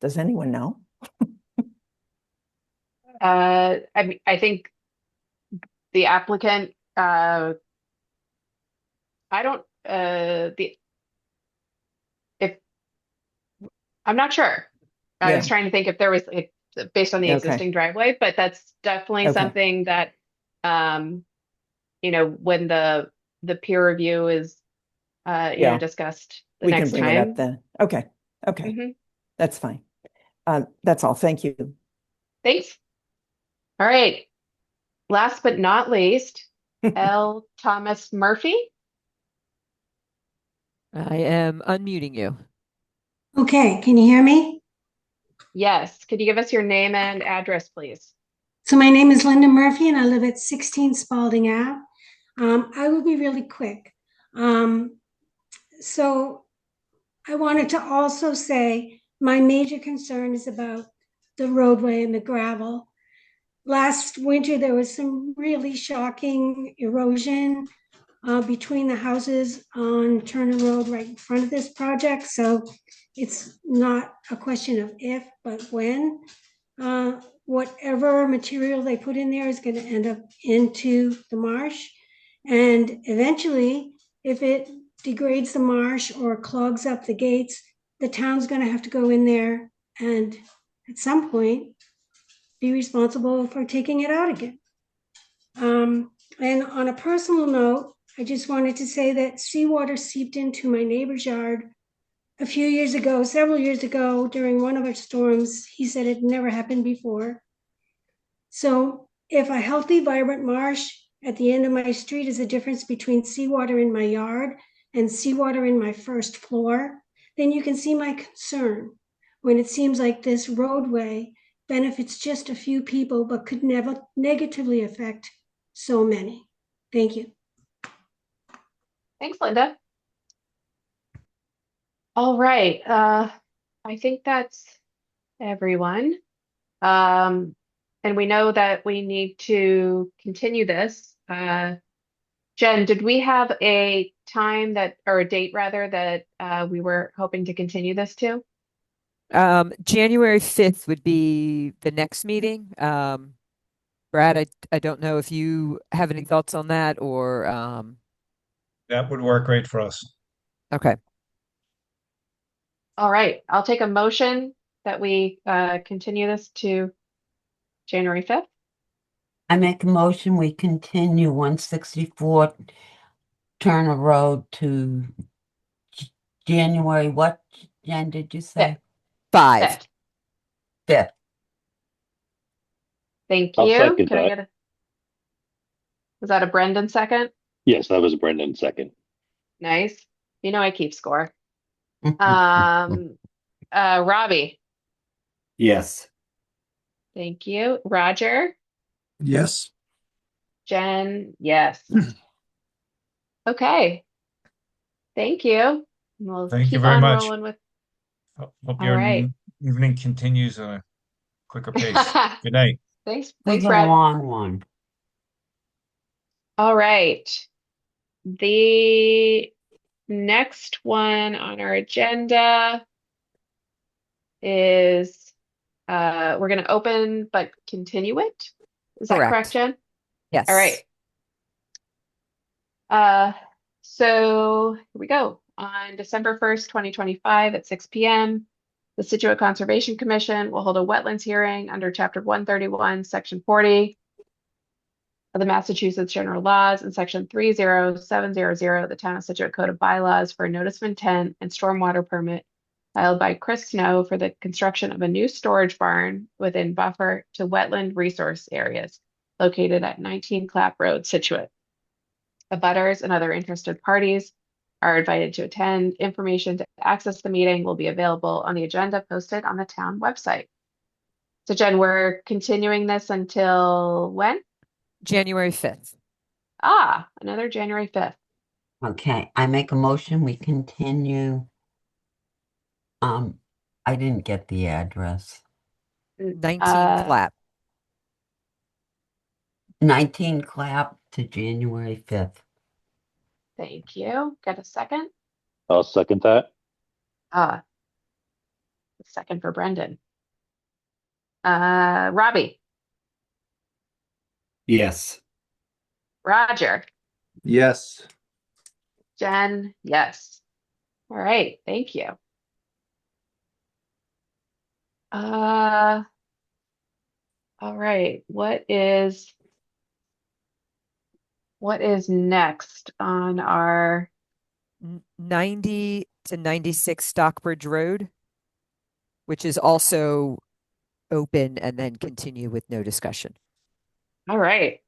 Does anyone know?
I think the applicant, I don't, if, I'm not sure. I was trying to think if there was, based on the existing driveway, but that's definitely something that, when the peer review is, discussed the
we
next
can bring
time.
it up then. Okay. That's fine. That's all. Thank you.
Thanks. All right. Last but not least, L. Thomas Murphy.
I am unmuting you.
Okay, can you hear me?
Yes. Could you give us your name and address, please?
So my name is Linda Murphy and I live at 16 Spalding Ave. I will be really quick. So I wanted to also say my major concern is about the roadway and the gravel. Last winter, there was some really shocking erosion between the houses on Turner Road right in front of this project. So it's not a question of if, but when. Whatever material they put in there is going to end up into the marsh. And eventually, if it degrades the marsh or clogs up the gates, the town's going to have to go in there and at some point be responsible for taking it out again. And on a personal note, I just wanted to say that seawater seeped into my neighbor's yard a few years ago, several years ago, during one of our storms. He said it never happened before. So if a healthy, vibrant marsh at the end of my street is the difference between seawater in my yard and seawater in my first floor, then you can see my concern when it seems like this roadway benefits just a few people, but could never negatively affect so many. Thank you.
Thanks, Linda. All right. I think that's everyone. And we know that we need to continue this. Jen, did we have a time or a date rather, that we were hoping to continue this to?
January 5th would be the next meeting. Brad, I don't know if you have any thoughts on that or
That would work great for us.
okay.
All right. I'll take a motion that we continue this to January 5th.
I make a motion, we continue 164 Turner Road to January, what, Jen, did you say?
5.
5th.
Thank
I'll
you.
second
Can I
that.
get was that a Brendan second?
Yes, that was Brendan second.
Nice. I keep score. Robbie.
Yes.
Thank you. Roger.
Yes.
Jen, yes. Okay. Thank you. We'll
Thank you
keep
very
on
much.
rolling with.
Hope
All
your
right.
evening continues at a quicker pace. Good night.
Thanks,
Was a
Brad.
long one.
All right. The next one on our agenda is we're going to open but continue it. Is that correct, Jen?
Yes.
All right. So here we go. On December 1st, 2025 at 6 p.m., the Scituate Conservation Commission will hold a wetlands hearing under Chapter 131, Section 40 of the Massachusetts General Laws and Section 30700 of the Town of Scituate Code of Bylaws for a notice of intent and stormwater permit filed by Chris Snow for the construction of a new storage barn within buffer to wetland resource areas located at 19 Clap Road, Scituate. Abutters and other interested parties are invited to attend. Information to access the meeting will be available on the agenda posted on the town website. So Jen, we're continuing this until when?
January 5th.
Ah, another January 5th.
Okay, I make a motion, we continue. I didn't get the address.
19 Clap.
19 Clap to January 5th.
Thank you. Get a second?
I'll second that.
A second for Brendan. Robbie,
Yes.
Roger,
Yes.
Jen, yes. All right, thank you. All right, what is next on our
90 to 96 Stockbridge Road, which is also open, and then continue with no discussion.
All right.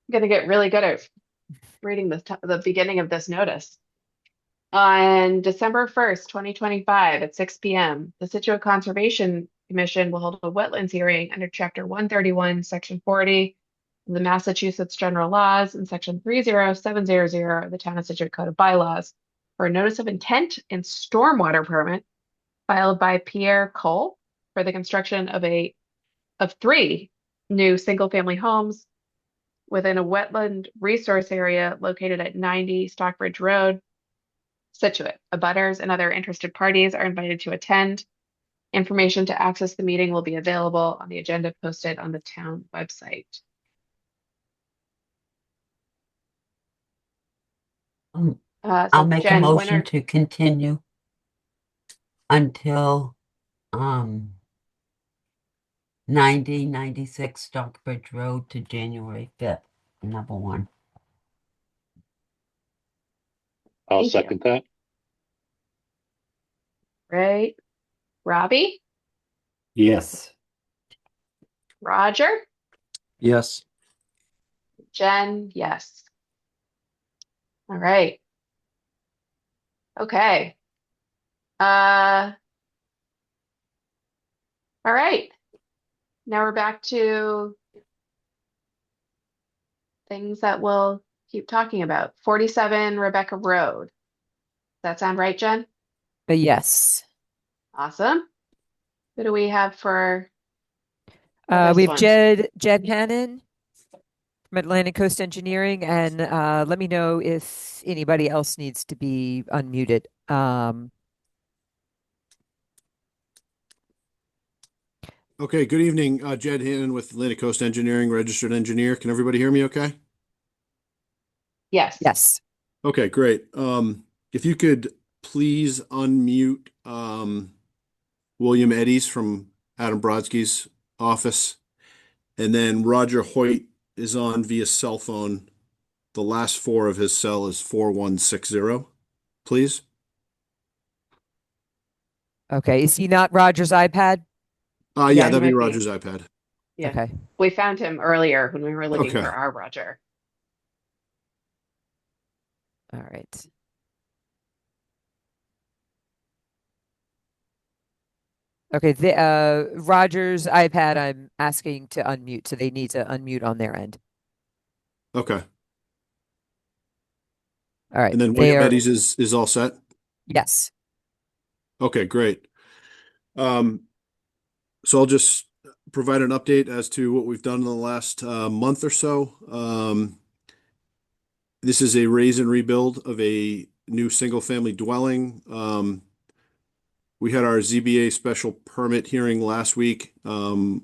I'm gonna get really good at reading the beginning of this notice. On December 1st, 2025 at 6 p.m., the Scituate Conservation Commission will hold a wetlands hearing under Chapter 131, Section 40 of the Massachusetts General Laws and Section 30700 of the Town of Scituate Code of Bylaws for a notice of intent and stormwater permit filed by Pierre Cole for the construction of 3 new single-family homes within a wetland resource area located at 90 Stockbridge Road, Scituate. Abutters and other interested parties are invited to attend. Information to access the meeting will be available on the agenda posted on the town website.
I'll make a
Jen,
motion to continue until 96 Stockbridge Road to January 5th, number 1.
I'll second that.
Right. Robbie,
Yes.
Roger,
Yes.
Jen, yes. All right. Okay. All right. Now we're back to things that we'll keep talking about. 47 Rebecca Road. Does that sound right, Jen?
Yes.
Awesome. Who do we have for
We
this
have
one?
Jed Hannon from Atlantic Coast Engineering, and let me know if anybody else needs to be unmuted.
Okay, good evening. Jed Hannon with Atlantic Coast Engineering, registered engineer. Can everybody hear me okay?
Yes.
Yes.
Okay, great. If you could please unmute William Eddies from Adam Brodsky's office, and then Roger Hoyt is on via cell phone. The last 4 of his cell is 4160, please.
Okay. Is he not Roger's iPad?
Yeah,
he
that'd be
might be.
Roger's iPad.
Yeah.
Okay.
We found him earlier when we were looking
Okay.
for our Roger.
All right. Okay, Roger's iPad, I'm asking to unmute, so they need to unmute on their end.
Okay.
All right.
And then William Eddies is all set?
Yes.
Okay, great. So I'll just provide an update as to what we've done in the last month or so. This is a raise and rebuild of a new single-family dwelling. We had our ZBA special permit hearing last week, and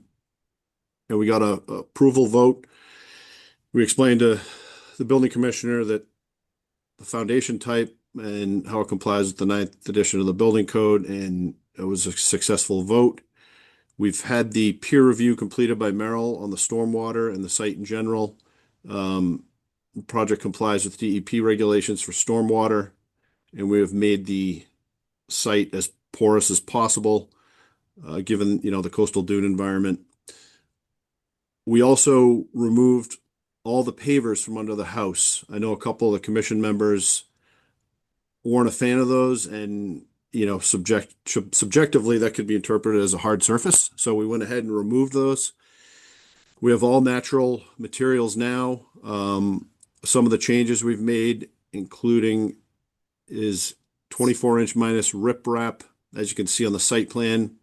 we got a approval vote. We explained to the building commissioner that the foundation type and how it complies with the 9th edition of the building code, and it was a successful vote. We've had the peer review completed by Merrill on the stormwater and the site in general. The project complies with DEP regulations for stormwater, and we have made the site as porous as possible, given the coastal dune environment. We also removed all the pavers from under the house. I know a couple of the commission members weren't a fan of those, and subjectively that could be interpreted as a hard surface. So we went ahead and removed those. We have all natural materials now. Some of the changes we've made, including is 24-inch minus riprap, as you can see on the site plan,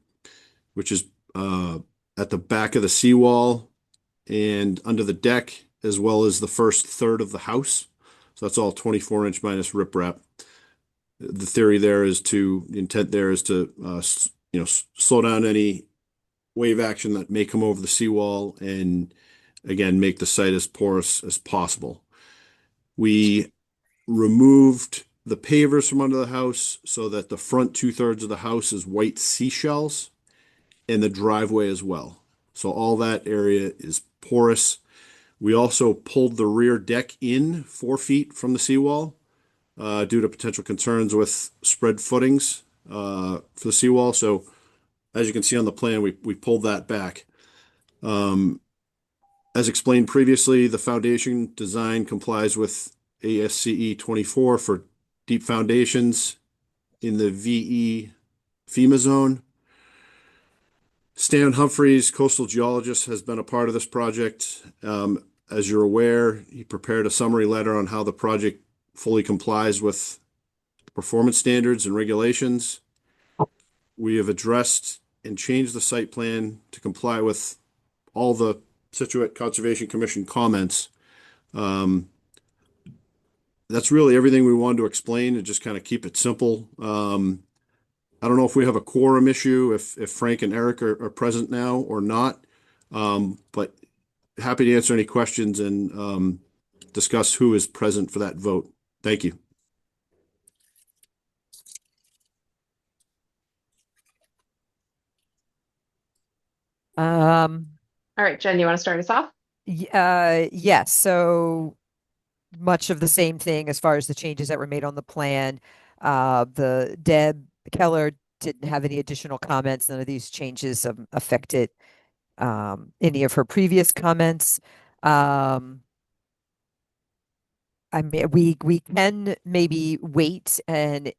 which is at the back of the seawall and under the deck, as well as the first third of the house. So that's all 24-inch minus riprap. The intent there is to, slow down any wave action that may come over the seawall and, again, make the site as porous as possible. We removed the pavers from under the house so that the front 2/3 of the house is white seashells, and the driveway as well. So all that area is porous. We also pulled the rear deck in 4 feet from the seawall due to potential concerns with spread footings for the seawall. So as you can see on the plan, we pulled that back. As explained previously, the foundation design complies with ASCE 24 for deep foundations in the VE FEMA zone. Stan Humphreys, coastal geologist, has been a part of this project. As you're aware, he prepared a summary letter on how the project fully complies with performance standards and regulations. We have addressed and changed the site plan to comply with all the Scituate Conservation Commission comments. That's really everything we wanted to explain, and just kind of keep it simple. I don't know if we have a quorum issue, if Frank and Eric are present now or not, but happy to answer any questions and discuss who is present for that vote. Thank you.
All right, Jen, you want to start us off?
Yes. So much of the same thing as far as the changes that were made on the plan. The Deb Keller didn't have any additional comments. None of these changes affected any of her previous comments. I mean, we can maybe wait and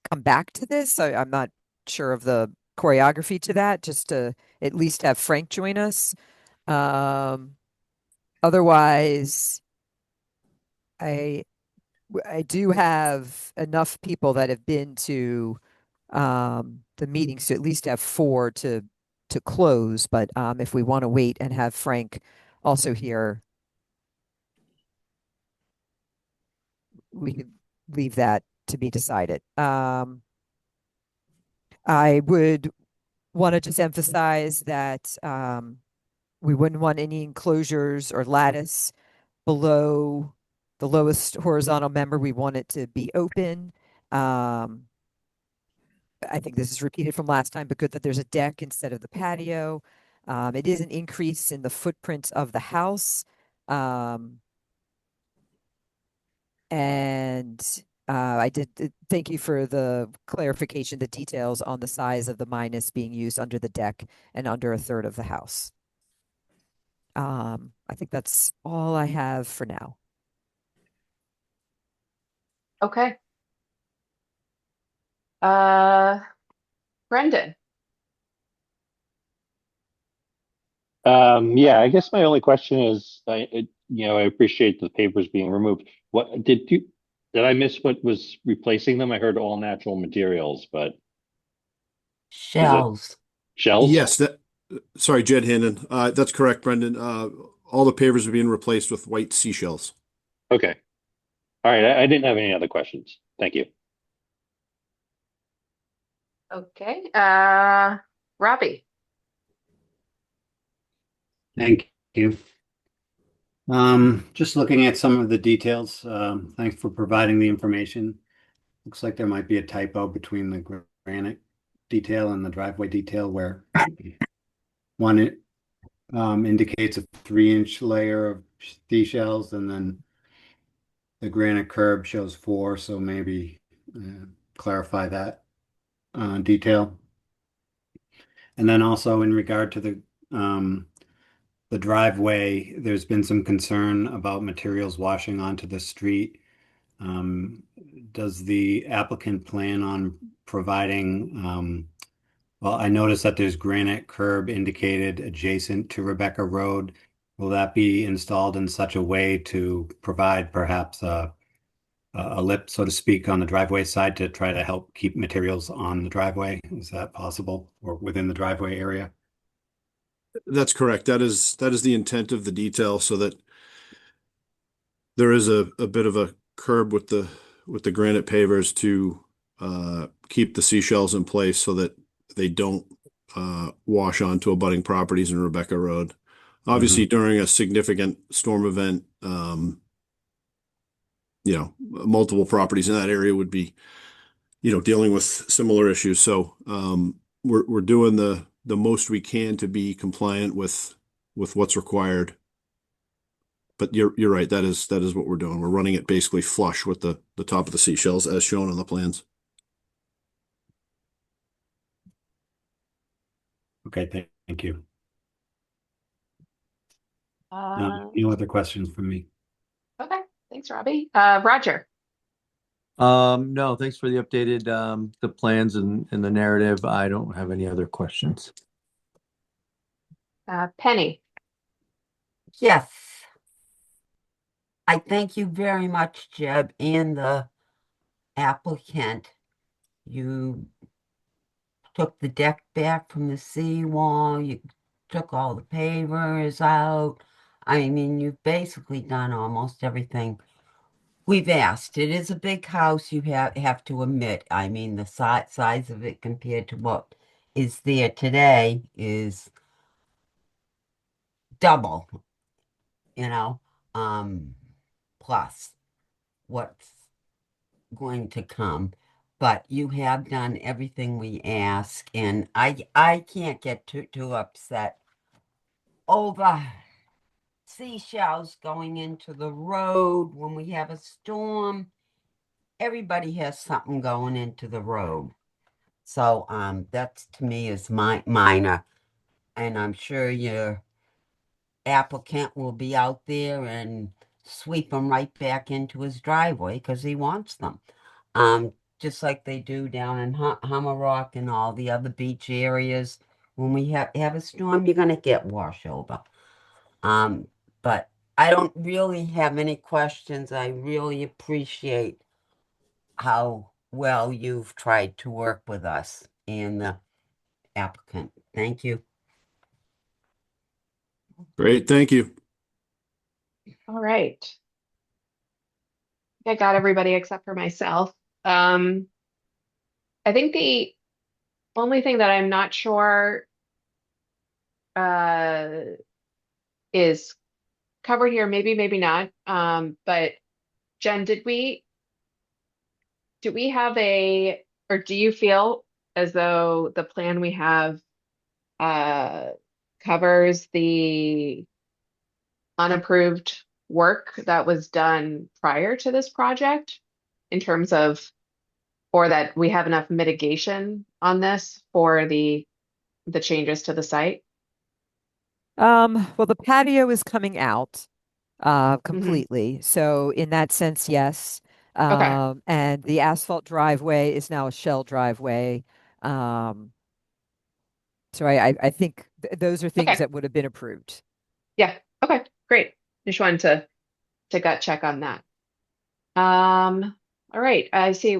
come back to this. I'm not sure of the choreography to that, just to at least have Frank join us. Otherwise, I do have enough people that have been to the meetings to at least have 4 to close. But if we want to wait and have Frank also here, we could leave that to be decided. I would want to just emphasize that we wouldn't want any enclosures or lattice below the lowest horizontal member. We want it to be open. I think this is repeated from last time, but good that there's a deck instead of the patio. It is an increase in the footprint of the house. And I did thank you for the clarification, the details on the size of the minus being used under the deck and under a third of the house. I think that's all I have for now.
Okay. Brendan.
Yeah, I guess my only question is, I appreciate the papers being removed. Did I miss what was replacing them? I heard all natural materials, but is it
Shells.
shells?
Yes, sorry, Jed Hannon. That's correct, Brendan. All the pavers are being replaced with white seashells.
Okay. All right. I didn't have any other questions. Thank you.
Okay. Robbie.
Thank you. Just looking at some of the details, thanks for providing the information. Looks like there might be a typo between the granite detail and the driveway detail, where one indicates a 3-inch layer of seashells, and then the granite curb shows 4, so maybe clarify that detail. And then also in regard to the the driveway, there's been some concern about materials washing onto the street. Does the applicant plan on providing, well, I noticed that there's granite curb indicated adjacent to Rebecca Road. Will that be installed in such a way to provide perhaps a lip, so to speak, on the driveway side to try to help keep materials on the driveway? Is that possible, or within the driveway area?
That's correct. That is the intent of the detail, so that there is a bit of a curb with the granite pavers to keep the seashells in place so that they don't wash onto abutting properties in Rebecca Road. Obviously, during a significant storm event, multiple properties in that area would be, dealing with similar issues. So we're doing the most we can to be compliant with what's required. But you're right. That is what we're doing. We're running it basically flush with the top of the seashells as shown on the plans.
Okay, thank you.
Uh,
Other questions from me?
okay, thanks, Robbie. Roger.
No, thanks for the updated the plans and the narrative. I don't have any other questions.
Penny.
Yes. I thank you very much, Jeb, and the applicant. You took the deck back from the seawall. You took all the pavers out. I mean, you've basically done almost everything we've asked. It is a big house, you have to admit. I mean, the size of it compared to what is there today is double, you know, plus what's going to come. But you have done everything we ask, and I can't get too upset over seashells going into the road when we have a storm. Everybody has something going into the road. So that's to me is minor. And I'm sure your applicant will be out there and sweep them right back into his driveway because he wants them. Just like they do down in Hammerock and all the other beach areas. When we have a storm, you're gonna get wash over. But I don't really have any questions. I really appreciate how well you've tried to work with us and the applicant. Thank you.
Great, thank you.
All right. I got everybody except for myself. I think the only thing that I'm not sure uh, is covered here, maybe not. But Jen, do we have or do you feel as though the plan we have uh, covers the unapproved work that was done prior to this project in terms of, or that we have enough mitigation on this for the changes to the site?
Well, the patio is coming out
Hmm.
completely. So in that sense, yes.
Okay.
And the asphalt driveway is now a shell driveway. Um, so I think th those are things
Okay.
that would have been approved.
Yeah. Okay. Great. Just wanted to gut check on that. All right. I see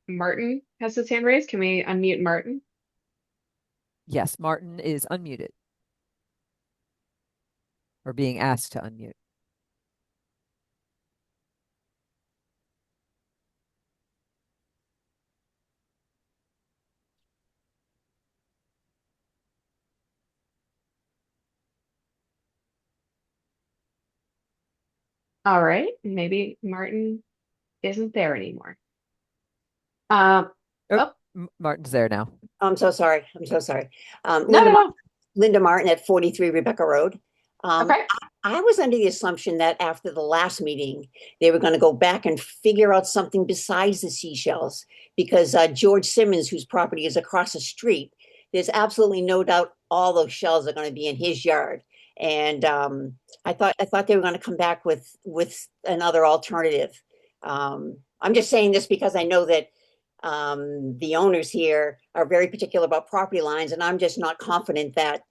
Martin has his hand raised. Can we unmute Martin?
Yes, Martin is unmuted or being asked to unmute.
All right. Maybe Martin isn't there anymore. Um,
Oh,
oh,
Martin's there now.
I'm so sorry. I'm so sorry.
no, no, no.
Linda Martin at 43 Rebecca Road.
Okay.
I was under the assumption that after the last meeting, they were going to go back and figure out something besides the seashells because George Simmons, whose property is across the street, there's absolutely no doubt all those shells are going to be in his yard. And I thought they were going to come back with another alternative. I'm just saying this because I know that the owners here are very particular about property lines, and I'm just not confident that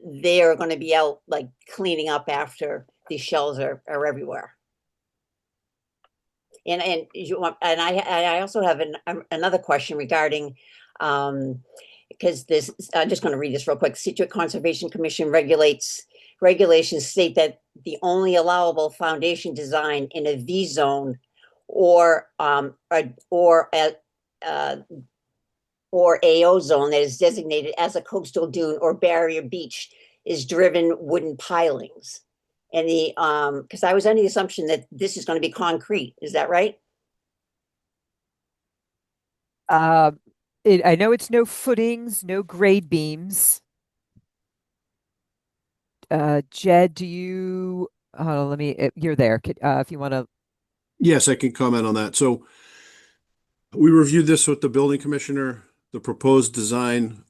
they are going to be out like cleaning up after these shells are everywhere. And I also have another question regarding because this, I'm just going to read this real quick. Scituate Conservation Commission regulations state that the only allowable foundation design in a V zone or AO zone that is designated as a coastal dune or barrier beach is driven wooden pilings. And because I was under the assumption that this is going to be concrete. Is that right?
I know it's no footings, no grade beams. Jed, do you, let me, you're there. If you want to.
Yes, I can comment on that. So we reviewed this with the building commissioner. The proposed design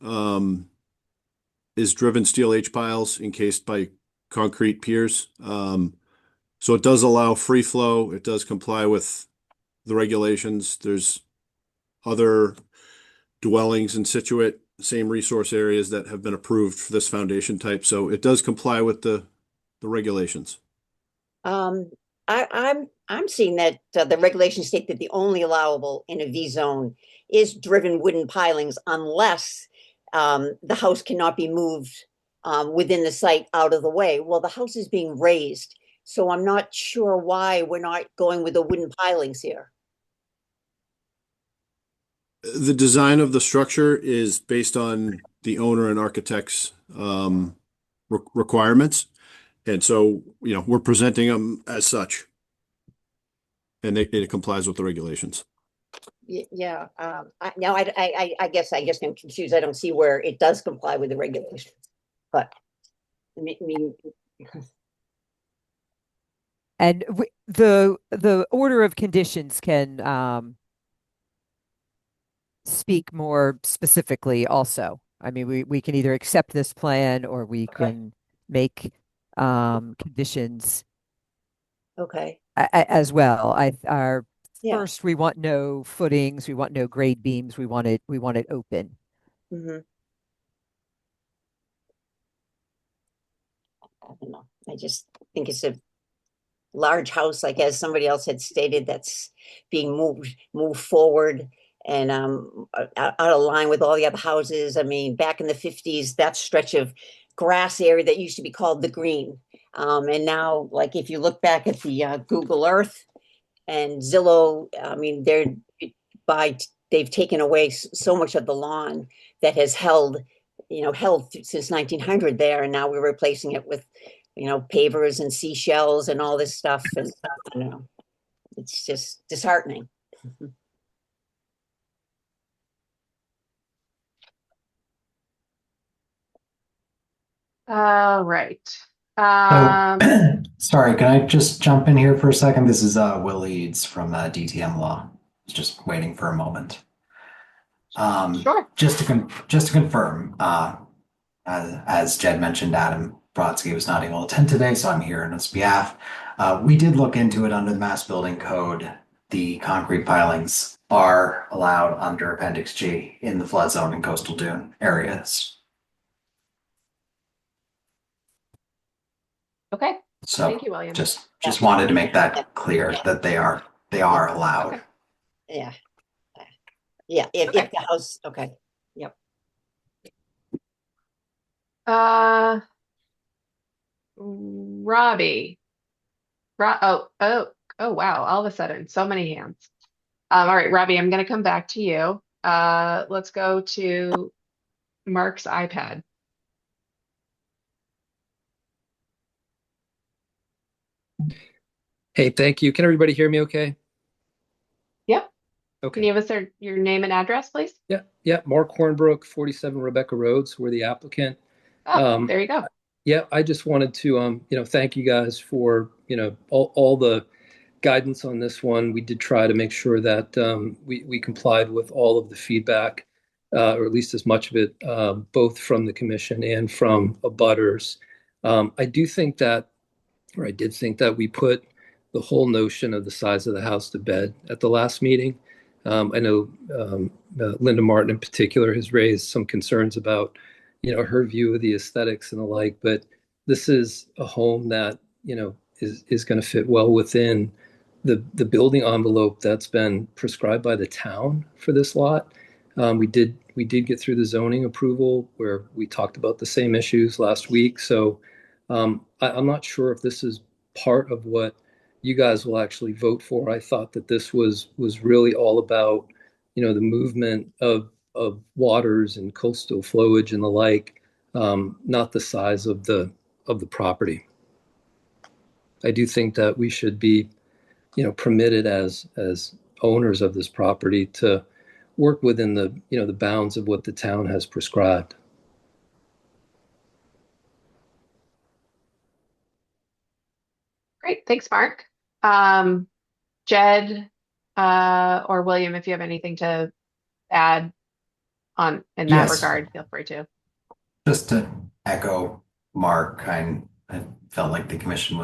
is driven steel H piles encased by concrete piers. So it does allow free flow. It does comply with the regulations. There's other dwellings in Scituate, same resource areas that have been approved for this foundation type. So it does comply with the regulations.
I'm seeing that the regulations state that the only allowable in a V zone is driven wooden pilings unless the house cannot be moved within the site out of the way. Well, the house is being raised, so I'm not sure why we're not going with the wooden pilings here.
The design of the structure is based on the owner and architect's requirements. And so, we're presenting them as such. And it complies with the regulations.
Yeah. I guess I'm confused. I don't see where it does comply with the regulations. But I mean,
And the order of conditions can speak more specifically also. I mean, we can either accept this plan or we can make conditions
okay.
As well. Our
Yeah.
first, we want no footings, we want no grade beams, we want it open.
Mm-hmm. I don't know. I just think it's a large house, like as somebody else had stated, that's being moved forward and out of line with all the other houses. I mean, back in the 50s, that stretch of grass area that used to be called the green. And now, like if you look back at the Google Earth and Zillow, I mean, they've taken away so much of the lawn that has held since 1900 there, and now we're replacing it with pavers and seashells and all this stuff. And I don't know, it's just disheartening.
All right.
Sorry, can I just jump in here for a second? This is Will Eads from DTM Law. Just waiting for a moment.
Sure.
Just to confirm, as Jed mentioned, Adam Brodsky was not able to attend today, so I'm here on his behalf. We did look into it under the Mass Building Code. The concrete pilings are allowed under Appendix G in the flood zone and coastal dune areas.
Okay.
So
thank you, William.
just wanted to make that clear that they are allowed.
Okay. Yeah. Yeah. If the house, okay. Yep.
Robbie. Oh, wow. All of a sudden, so many hands. All right, Robbie, I'm going to come back to you. Let's go to Mark's iPad.
Hey, thank you. Can everybody hear me okay?
Yep.
Okay.
Can you give us your name and address, please?
Yeah. Mark Hornbrook, 47 Rebecca Roads. We're the applicant.
Oh, there you go.
Yeah, I just wanted to, thank you guys for, all the guidance on this one. We did try to make sure that we complied with all of the feedback, or at least as much of it, both from the commission and from abutters. I do think that, or I did think that we put the whole notion of the size of the house to bed at the last meeting. I know Linda Martin in particular has raised some concerns about, her view of the aesthetics and the like, but this is a home that, is going to fit well within the building envelope that's been prescribed by the town for this lot. We did get through the zoning approval where we talked about the same issues last week. So I'm not sure if this is part of what you guys will actually vote for. I thought that this was really all about, the movement of waters and coastal flowage and the like, not the size of the property. I do think that we should be, permitted as owners of this property to work within the bounds of what the town has prescribed.
Great. Thanks, Mark. Jed, or William, if you have anything to add in that
Yes,
regard, feel free to.
just to echo Mark, I felt like the commission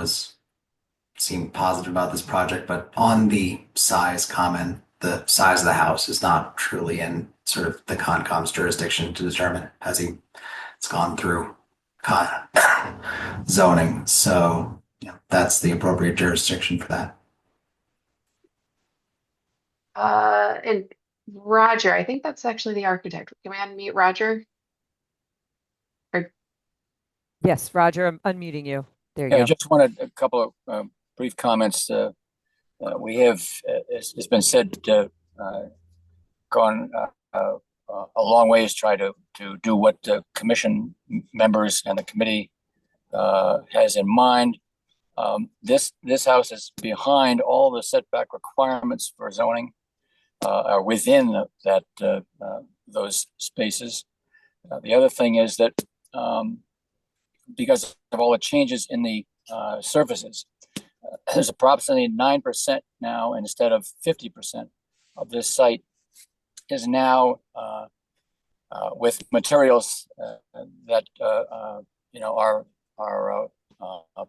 seemed positive about this project, but on the size comment, the size of the house is not truly in sort of the Concom's jurisdiction to determine, as it's gone through con zoning. So that's the appropriate jurisdiction for that.
And Roger, I think that's actually the architect. Can we unmute Roger? Or
Yes, Roger, I'm unmuting you. There you
Yeah, I
go.
just wanted a couple of brief comments. We have, it's been said, gone a long ways try to do what the commission members and the committee has in mind. This house is behind all the setback requirements for zoning, are within those spaces. The other thing is that because of all the changes in the surfaces, there's approximately 9% now instead of 50% of this site is now with materials that are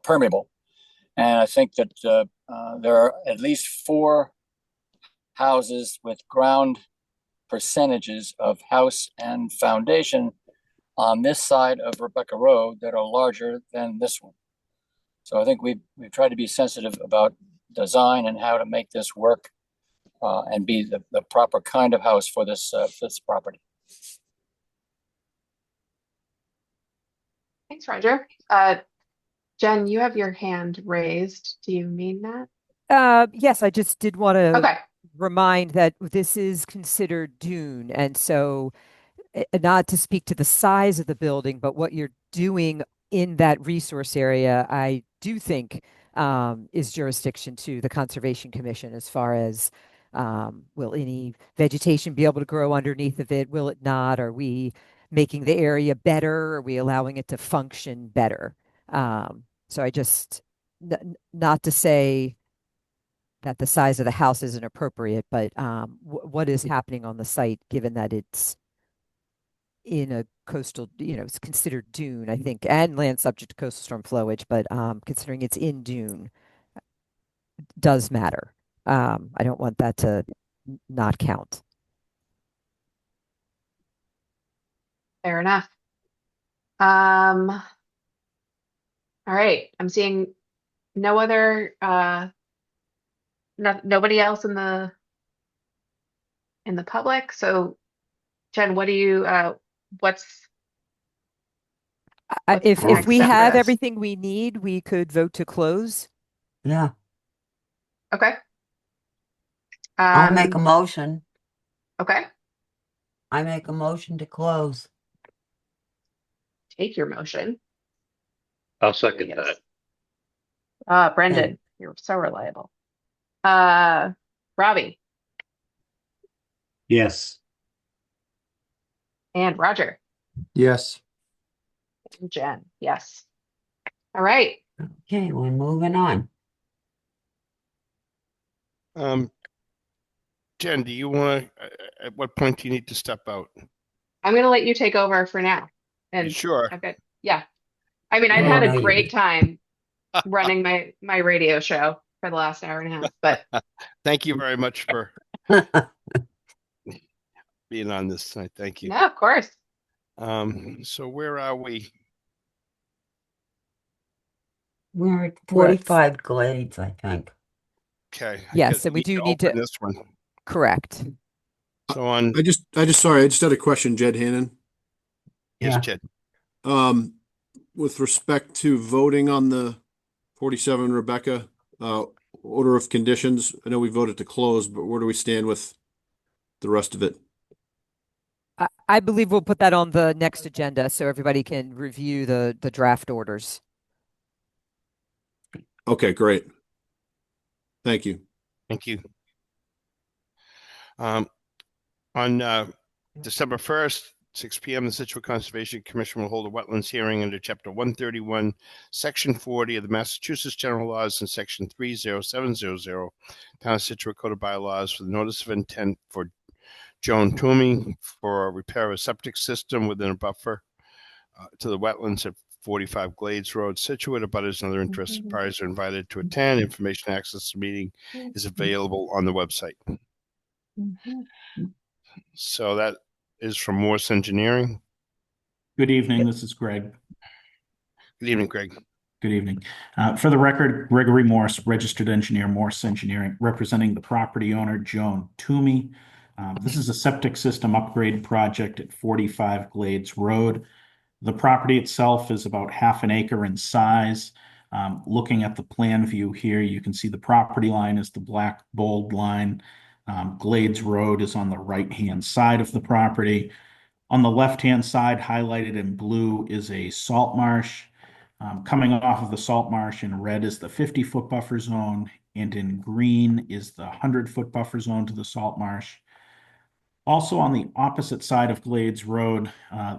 permeable. And I think that there are at least 4 houses with ground percentages of house and foundation on this side of Rebecca Road that are larger than this one. So I think we've tried to be sensitive about design and how to make this work and be the proper kind of house for this property.
thanks, Roger. Jen, you have your hand raised. Do you mean that?
Yes, I just did want to
Okay.
remind that this is considered dune. And so, not to speak to the size of the building, but what you're doing in that resource area, I do think is jurisdiction to the Conservation Commission as far as will any vegetation be able to grow underneath of it? Will it not? Are we making the area better? Are we allowing it to function better? So I just, not to say that the size of the house isn't appropriate, but what is happening on the site, given that it's in a coastal, it's considered dune, I think, and land subject to coastal storm flowage, but considering it's in dune, does matter. I don't want that to not count.
Fair enough. All right. I'm seeing no other nobody else in the public. So Jen, what do you what's
If
the next
we
step for
have
this?
everything we need, we could vote to close.
Yeah.
Okay.
I'll make a motion.
Okay.
I make a motion to close.
Take your motion.
I'll second that.
Brendan, you're so reliable. Robbie
Yes.
and Roger
Yes.
and Jen. Yes. All right.
Okay, we're moving on.
Jen, do you want to, at what point do you need to step out?
I'm going to let you take over for now.
You
And
sure?
I've got, yeah. I mean, I've
Oh,
had
no,
a
you
great
didn't.
time running my radio show for the last hour and a half, but
Thank you very much for being on this tonight. Thank you.
no, of course.
So where are we?
We're at
We're at
45 Glades, I think.
Okay.
Yes, and we do need to
open this one.
correct.
So on.
I just had a question, Jed Hannon.
Yes,
Yeah.
Jed.
With respect to voting on the 47 Rebecca, order of conditions, I know we voted to close, but where do we stand with the rest of it?
I believe we'll put that on the next agenda so everybody can review the draft orders.
Okay, great. Thank you.
Thank you. On December 1st, 6 p.m., the Scituate Conservation Commission will hold a wetlands hearing under Chapter 131, Section 40 of the Massachusetts General Laws and Section 30700, Town of Scituate Code of Bylaws, for the notice of intent for Joan Toomey for a repair of a septic system within a buffer to the wetlands at 45 Glades Road, Scituate. Abutters and other interested parties are invited to attend. Information access to the meeting is available on the website. So that is from Morse Engineering.
Good evening. This is Greg.
Good evening, Greg.
Good evening. For the record, Gregory Morse, registered engineer, Morse Engineering, representing the property owner, Joan Toomey. This is a septic system upgrade project at 45 Glades Road. The property itself is about half an acre in size. Looking at the plan view here, you can see the property line is the black bold line. Glades Road is on the right-hand side of the property. On the left-hand side, highlighted in blue, is a salt marsh. Coming off of the salt marsh in red is the 50-foot buffer zone, and in green is the 100-foot buffer zone to the salt marsh. Also on the opposite side of Glades Road,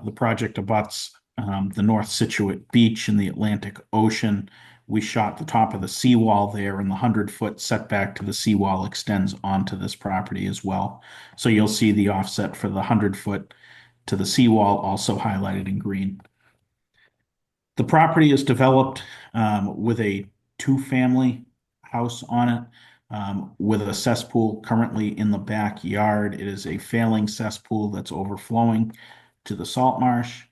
the project abuts the North Scituate Beach in the Atlantic Ocean. We shot the top of the seawall there, and the 100-foot setback to the seawall extends onto this property as well. So you'll see the offset for the 100-foot to the seawall also highlighted in green. The property is developed with a two-family house on it, with a cesspool currently in the backyard. It is a failing cesspool that's overflowing to the salt marsh.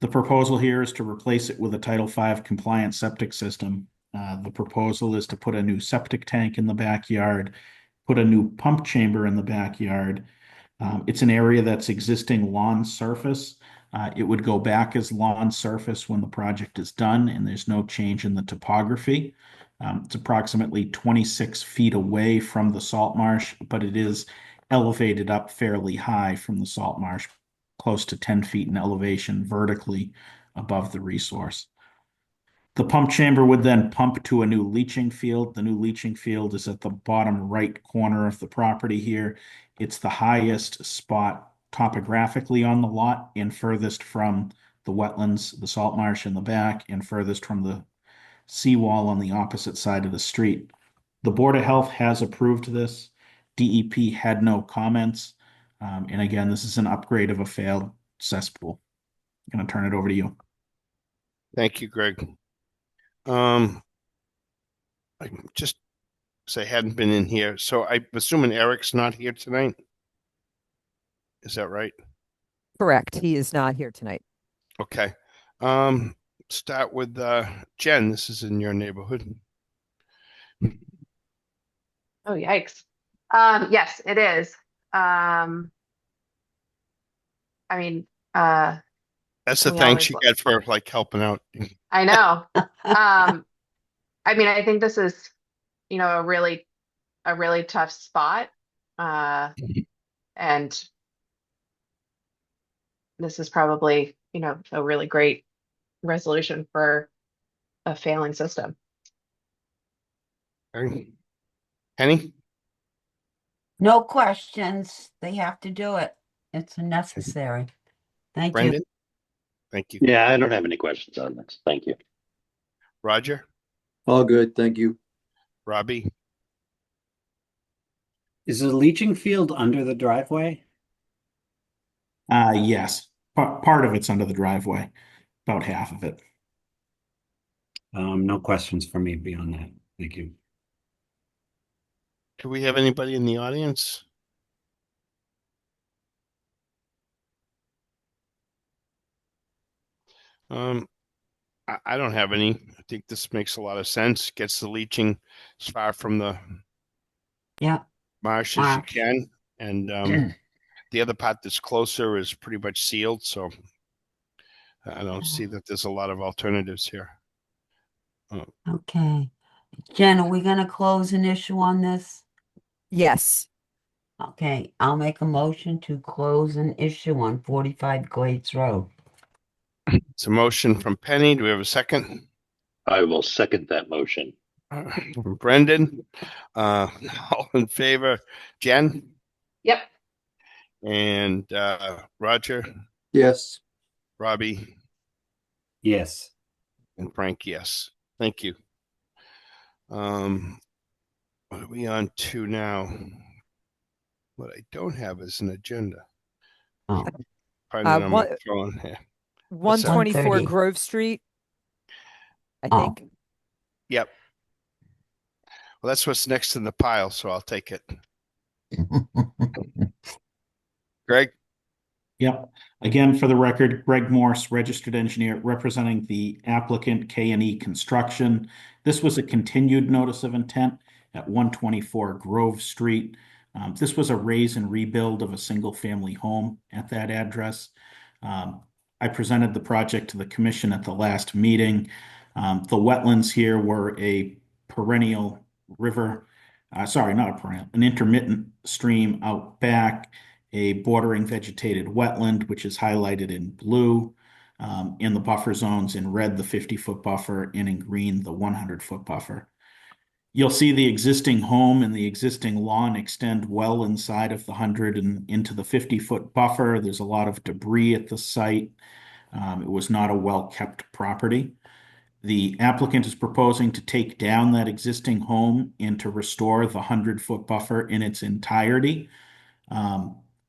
The proposal here is to replace it with a Title V compliant septic system. The proposal is to put a new septic tank in the backyard, put a new pump chamber in the backyard. It's an area that's existing lawn surface. It would go back as lawn surface when the project is done, and there's no change in the topography. It's approximately 26 feet away from the salt marsh, but it is elevated up fairly high from the salt marsh, close to 10 feet in elevation vertically above the resource. The pump chamber would then pump to a new leaching field. The new leaching field is at the bottom right corner of the property here. It's the highest spot topographically on the lot and furthest from the wetlands, the salt marsh in the back, and furthest from the seawall on the opposite side of the street. The Board of Health has approved this. DEP had no comments. And again, this is an upgrade of a failed cesspool. I'm going to turn it over to you.
Thank you, Greg. I just say hadn't been in here, so I'm assuming Eric's not here tonight. Is that right?
Correct. He is not here tonight.
Okay. Start with Jen. This is in your neighborhood.
Oh, yikes. Yes, it is. I mean,
That's the
we
thanks
always
you get for like helping out.
I know. I mean, I think this is, a really tough spot. And this is probably, a really great resolution for a failing system.
Henny?
No questions. They have to do it. It's necessary. Thank you.
Brendan? Thank you.
Yeah, I don't have any questions on this. Thank you.
Roger?
All good. Thank you.
Robbie?
Is the leaching field under the driveway?
Yes. Part of it's under the driveway, about half of it.
No questions for me beyond that. Thank you.
Do we have anybody in the audience? I don't have any. I think this makes a lot of sense. Gets the leaching as far from the marsh as you can. And the other part that's closer is pretty much sealed. So I don't see that there's a lot of alternatives here.
Okay. Jen, are we going to close an issue on this?
Yes.
Okay, I'll make a motion to close an issue on 45 Glades Road.
It's a motion from Penny. Do we have a second?
I will second that motion.
From Brendan. All in favor? Jen?
Yep.
And Roger?
Yes.
Robbie?
Yes.
And Frank, yes. Thank you. What are we on to now? What I don't have is an agenda.
Oh.
Find it on my phone here.
124 Grove Street, I think.
Yep. Well, that's what's next in the pile, so I'll take it. Greg?
Yep. Again, for the record, Greg Morse, registered engineer representing the applicant K&E Construction. This was a continued notice of intent at 124 Grove Street. This was a raise and rebuild of a single family home at that address. I presented the project to the commission at the last meeting. The wetlands here were a perennial river, sorry, not a perennial, an intermittent stream out back, a bordering vegetated wetland, which is highlighted in blue, in the buffer zones in red, the 50-foot buffer, and in green, the 100-foot buffer. You'll see the existing home and the existing lawn extend well inside of the 100 and into the 50-foot buffer. There's a lot of debris at the site. It was not a well-kept property. The applicant is proposing to take down that existing home and to restore the 100-foot buffer in its entirety.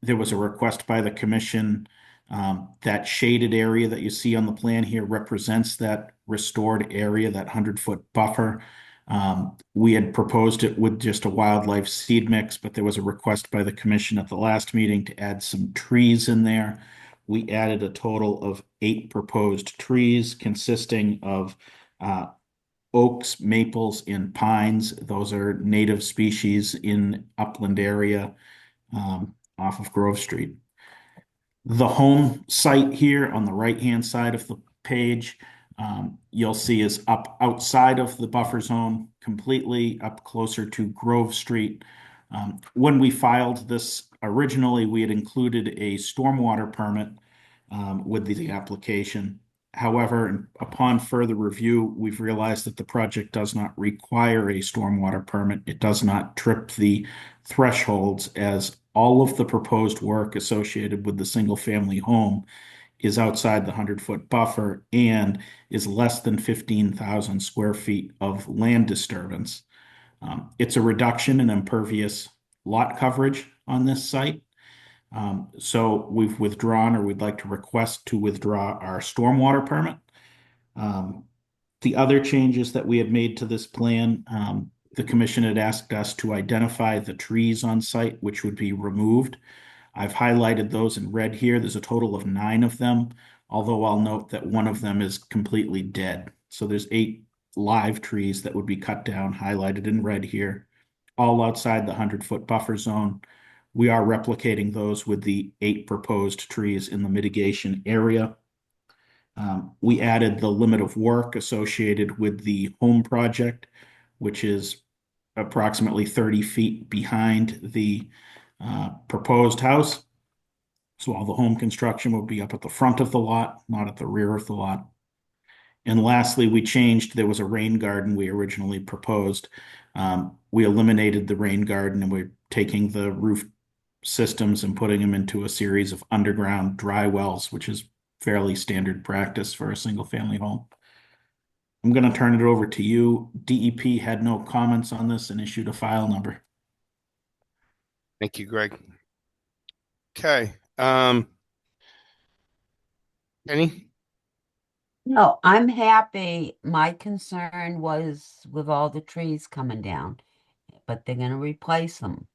There was a request by the commission. That shaded area that you see on the plan here represents that restored area, that 100-foot buffer. We had proposed it with just a wildlife seed mix, but there was a request by the commission at the last meeting to add some trees in there. We added a total of 8 proposed trees consisting of oaks, maples, and pines. Those are native species in upland area off of Grove Street. The home site here on the right-hand side of the page, you'll see is up outside of the buffer zone, completely up closer to Grove Street. When we filed this originally, we had included a stormwater permit with the application. However, upon further review, we've realized that the project does not require a stormwater permit. It does not trip the thresholds, as all of the proposed work associated with the single-family home is outside the 100-foot buffer and is less than 15,000 square feet of land disturbance. It's a reduction in impervious lot coverage on this site. So we've withdrawn, or we'd like to request to withdraw our stormwater permit. The other changes that we had made to this plan, the commission had asked us to identify the trees on site, which would be removed. I've highlighted those in red here. There's a total of 9 of them, although I'll note that one of them is completely dead. So there's 8 live trees that would be cut down, highlighted in red here, all outside the 100-foot buffer zone. We are replicating those with the 8 proposed trees in the mitigation area. We added the limit of work associated with the home project, which is approximately 30 feet behind the proposed house. So all the home construction will be up at the front of the lot, not at the rear of the lot. And lastly, there was a rain garden we originally proposed. We eliminated the rain garden, and we're taking the roof systems and putting them into a series of underground dry wells, which is fairly standard practice for a single family home. I'm going to turn it over to you. DEP had no comments on this and issued a file number.
Thank you, Greg. Okay. Penny?
No, I'm happy. My concern was with all the trees coming down, but they're going to replace them.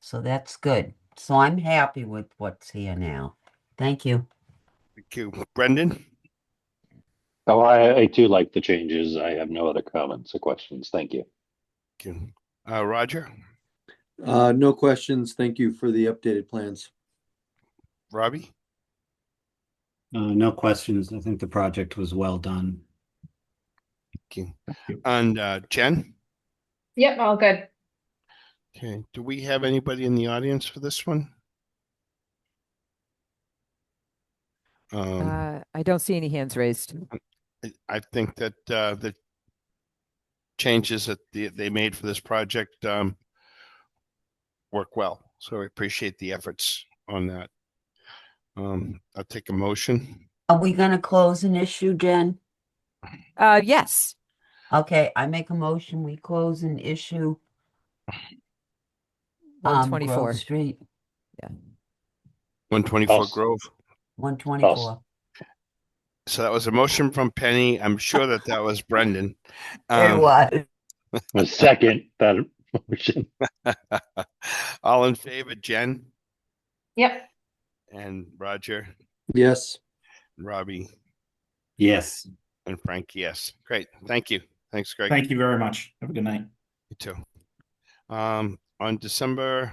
So that's good. So I'm happy with what's here now. Thank you.
Thank you. Brendan?
Oh, I too like the changes. I have no other comments or questions. Thank you.
Thank you. Roger?
No questions. Thank you for the updated plans.
Robbie?
No questions. I think the project was well done.
Thank you. And Jen?
Yep, all good.
Okay. Do we have anybody in the audience for this one?
I don't see any hands raised.
I think that the changes that they made for this project work well. So I appreciate the efforts on that. I'll take a motion.
Are we going to close an issue, Jen?
Yes.
Okay, I make a motion. We close an issue.
124
Grove Street.
Yeah.
124 Grove.
124.
So that was a motion from Penny. I'm sure that was Brendan.
It was.
A second that motion.
All in favor, Jen?
Yep.
And Roger?
Yes.
Robbie?
Yes.
And Frank, yes. Great. Thank you. Thanks, Greg.
Thank you very much. Have a good night.
You too. On December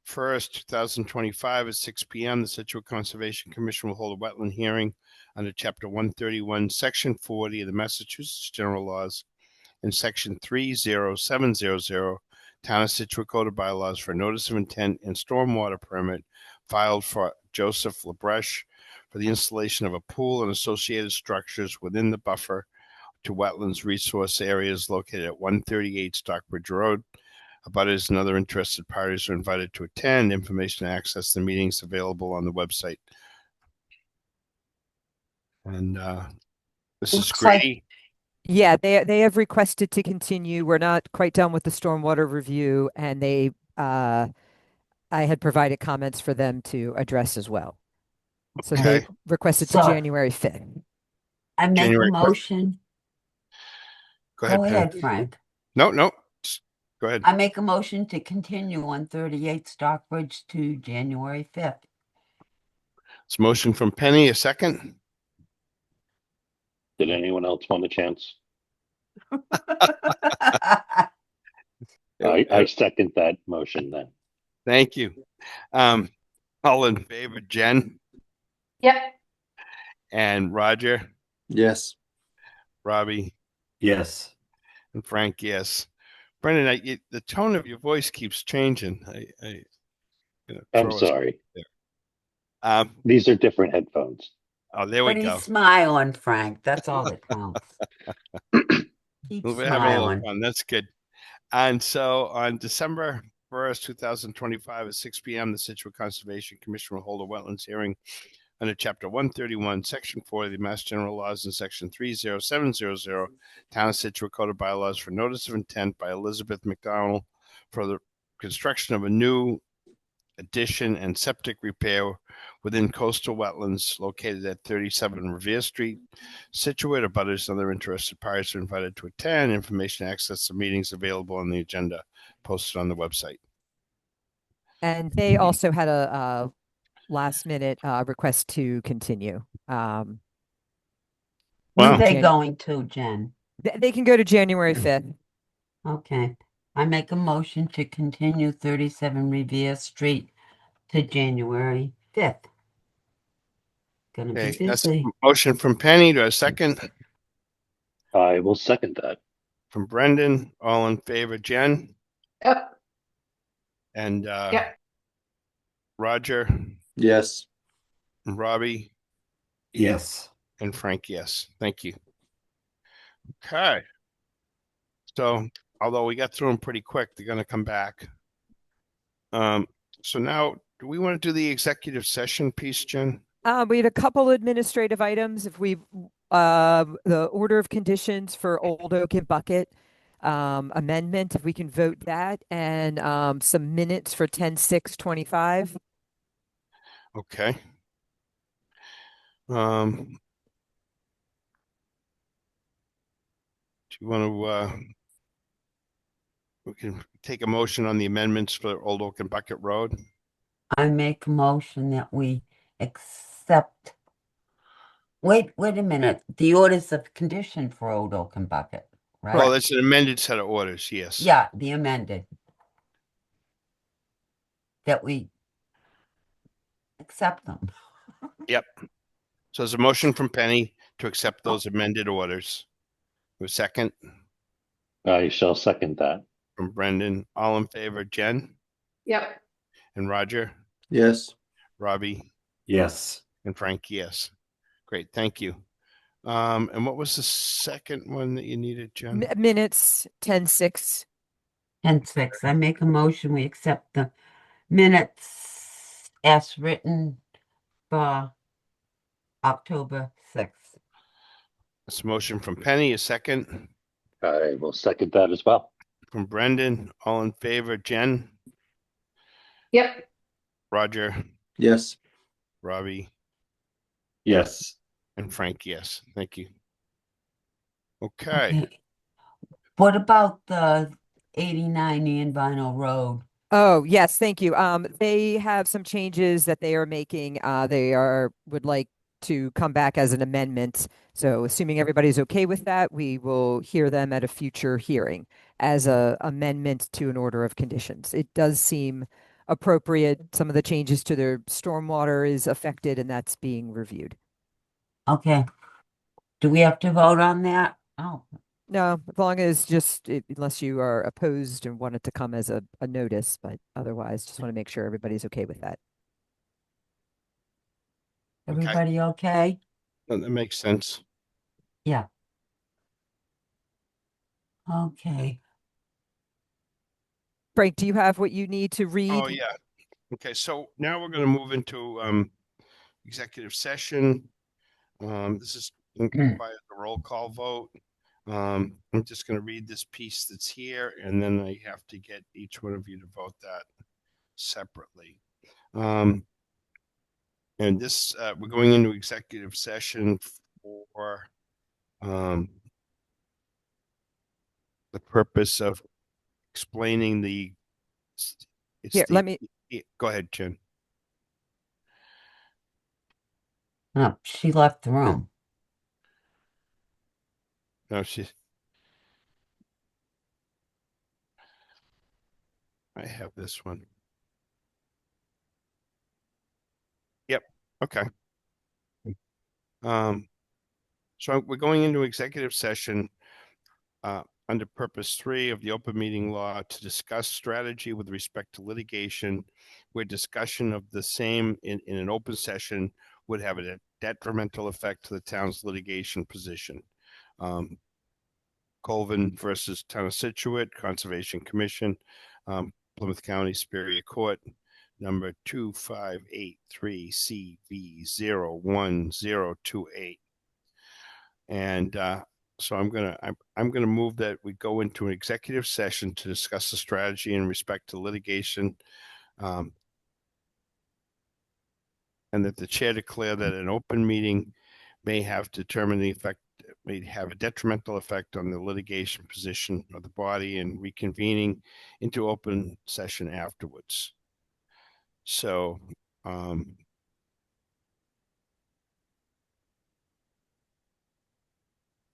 1st, 2025 at 6 p.m., the Scituate Conservation Commission will hold a wetland hearing under Chapter 131, Section 40 of the Massachusetts General Laws and Section 30700, Town of Scituate Code of Bylaws for notice of intent and stormwater permit filed for Joseph LaBreche for the installation of a pool and associated structures within the buffer to wetlands resource areas located at 138 Stockbridge Road. Abutters and other interested parties are invited to attend. Information to access the meetings available on the website. And Mrs. Grady.
Yeah, they have requested to continue. We're not quite done with the stormwater review, and I had provided comments for them to address as well. So
Okay.
they requested to January 5th.
I make
January
a motion.
Go ahead,
Go
Penny.
ahead, Frank.
No. Go ahead.
I make a motion to continue on 38 Stockbridge to January 5th.
It's a motion from Penny. A second.
Did anyone else want a chance? I second that motion then.
Thank you. All in favor, Jen?
Yep.
And Roger?
Yes.
Robbie?
Yes.
And Frank, yes. Brendan, the tone of your voice keeps changing.
I'm sorry.
There.
These are different headphones.
Oh, there we
But
go.
he's smiling, Frank. That's all that counts. Keep
We're having a little
smiling.
fun. That's good. And so on December 1st, 2025 at 6 p.m., the Scituate Conservation Commission will hold a wetlands hearing under Chapter 131, Section 4 of the Mass General Laws and Section 30700, Town of Scituate Code of Bylaws for notice of intent by Elizabeth McDonald for the construction of a new addition and septic repair within coastal wetlands located at 37 Revere Street. Scituate, abutters and other interested parties are invited to attend. Information access to meetings available on the agenda posted on the website.
And they also had a last minute request to continue.
When are they going to, Jen?
They can go to January 5th.
Okay. I make a motion to continue 37 Revere Street to January 5th. Gonna be
Okay, that's a
busy.
motion from Penny. Do I second?
I will second that.
From Brendan. All in favor, Jen?
Yep.
And
Yep.
Roger?
Yes.
And Robbie?
Yes.
And Frank, yes. Thank you. Okay. So, although we got through them pretty quick, they're going to come back. So now, do we want to do the executive session piece, Jen?
We had a couple administrative items. If we, the order of conditions for Old Oak and Bucket amendment, if we can vote that, and some minutes for 10/6/25.
Okay. you want to, we can take a motion on the amendments for Old Oaken Bucket Road?
I make a motion that we accept. Wait a minute. The orders of condition for Old Oaken Bucket, right?
Oh, that's an amended set of orders, yes.
Yeah, the amended. That we accept them.
Yep. So there's a motion from Penny to accept those amended orders. A second?
I shall second that.
From Brendan. All in favor, Jen?
Yep.
And Roger?
Yes.
Robbie?
Yes.
And Frank, yes. Great, thank you. And what was the second one that you needed, Jen?
Minutes 10-6.
10-6. I make a motion we accept the minutes as written for October 6th.
That's a motion from Penny, a second.
I will second that as well.
From Brendan, all in favor, Jen?
Yep.
Roger?
Yes.
Robbie?
Yes.
And Frank, yes. Thank you. Okay.
What about the 89 Ian Vinyl Road?
Oh, yes, thank you. They have some changes that they are making. Would like to come back as an amendment. So assuming everybody's okay with that, we will hear them at a future hearing as a amendment to an order of conditions. It does seem appropriate. Some of the changes to their stormwater is affected, and that's being reviewed.
Okay. Do we have to vote on that? Oh,
No, as long as unless you are opposed and want it to come as a notice, but otherwise, just want to make sure everybody's okay with that.
everybody okay?
That makes sense.
Yeah. Okay.
Frank, do you have what you need to read?
Oh, yeah. Okay, so now we're going to move into executive session. This is requires a roll call vote. I'm just going to read this piece that's here, and then I have to get each one of you to vote that separately. And this, we're going into executive session for the purpose of explaining the. Go ahead, Jen.
Oh, she left the room.
No, I have this one. Yep. Okay. So we're going into executive session under purpose 3 of the open meeting law to discuss strategy with respect to litigation, where discussion of the same in an open session would have a detrimental effect to the town's litigation position. Colvin versus Town of Scituate, Conservation Commission, Plymouth County Superior Court, number 2583CV01028. And so I'm gonna move that we go into an executive session to discuss the strategy in respect to litigation, and that the chair declare that an open meeting may have a detrimental effect on the litigation position of the body, and reconvening into open session afterwards. So,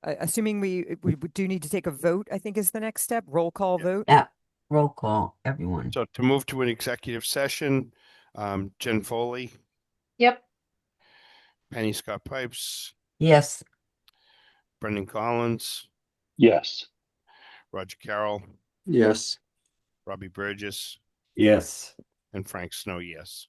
assuming we do need to take a vote, I think is the next step. Roll call vote.
Yeah, roll call, everyone.
So to move to an executive session, Jen Foley.
Yep.
Penny Scott Pipes.
Yes.
Brendan Collins.
Yes.
Roger Carroll.
Yes.
Robbie Burgess.
Yes.
And Frank Snow, yes.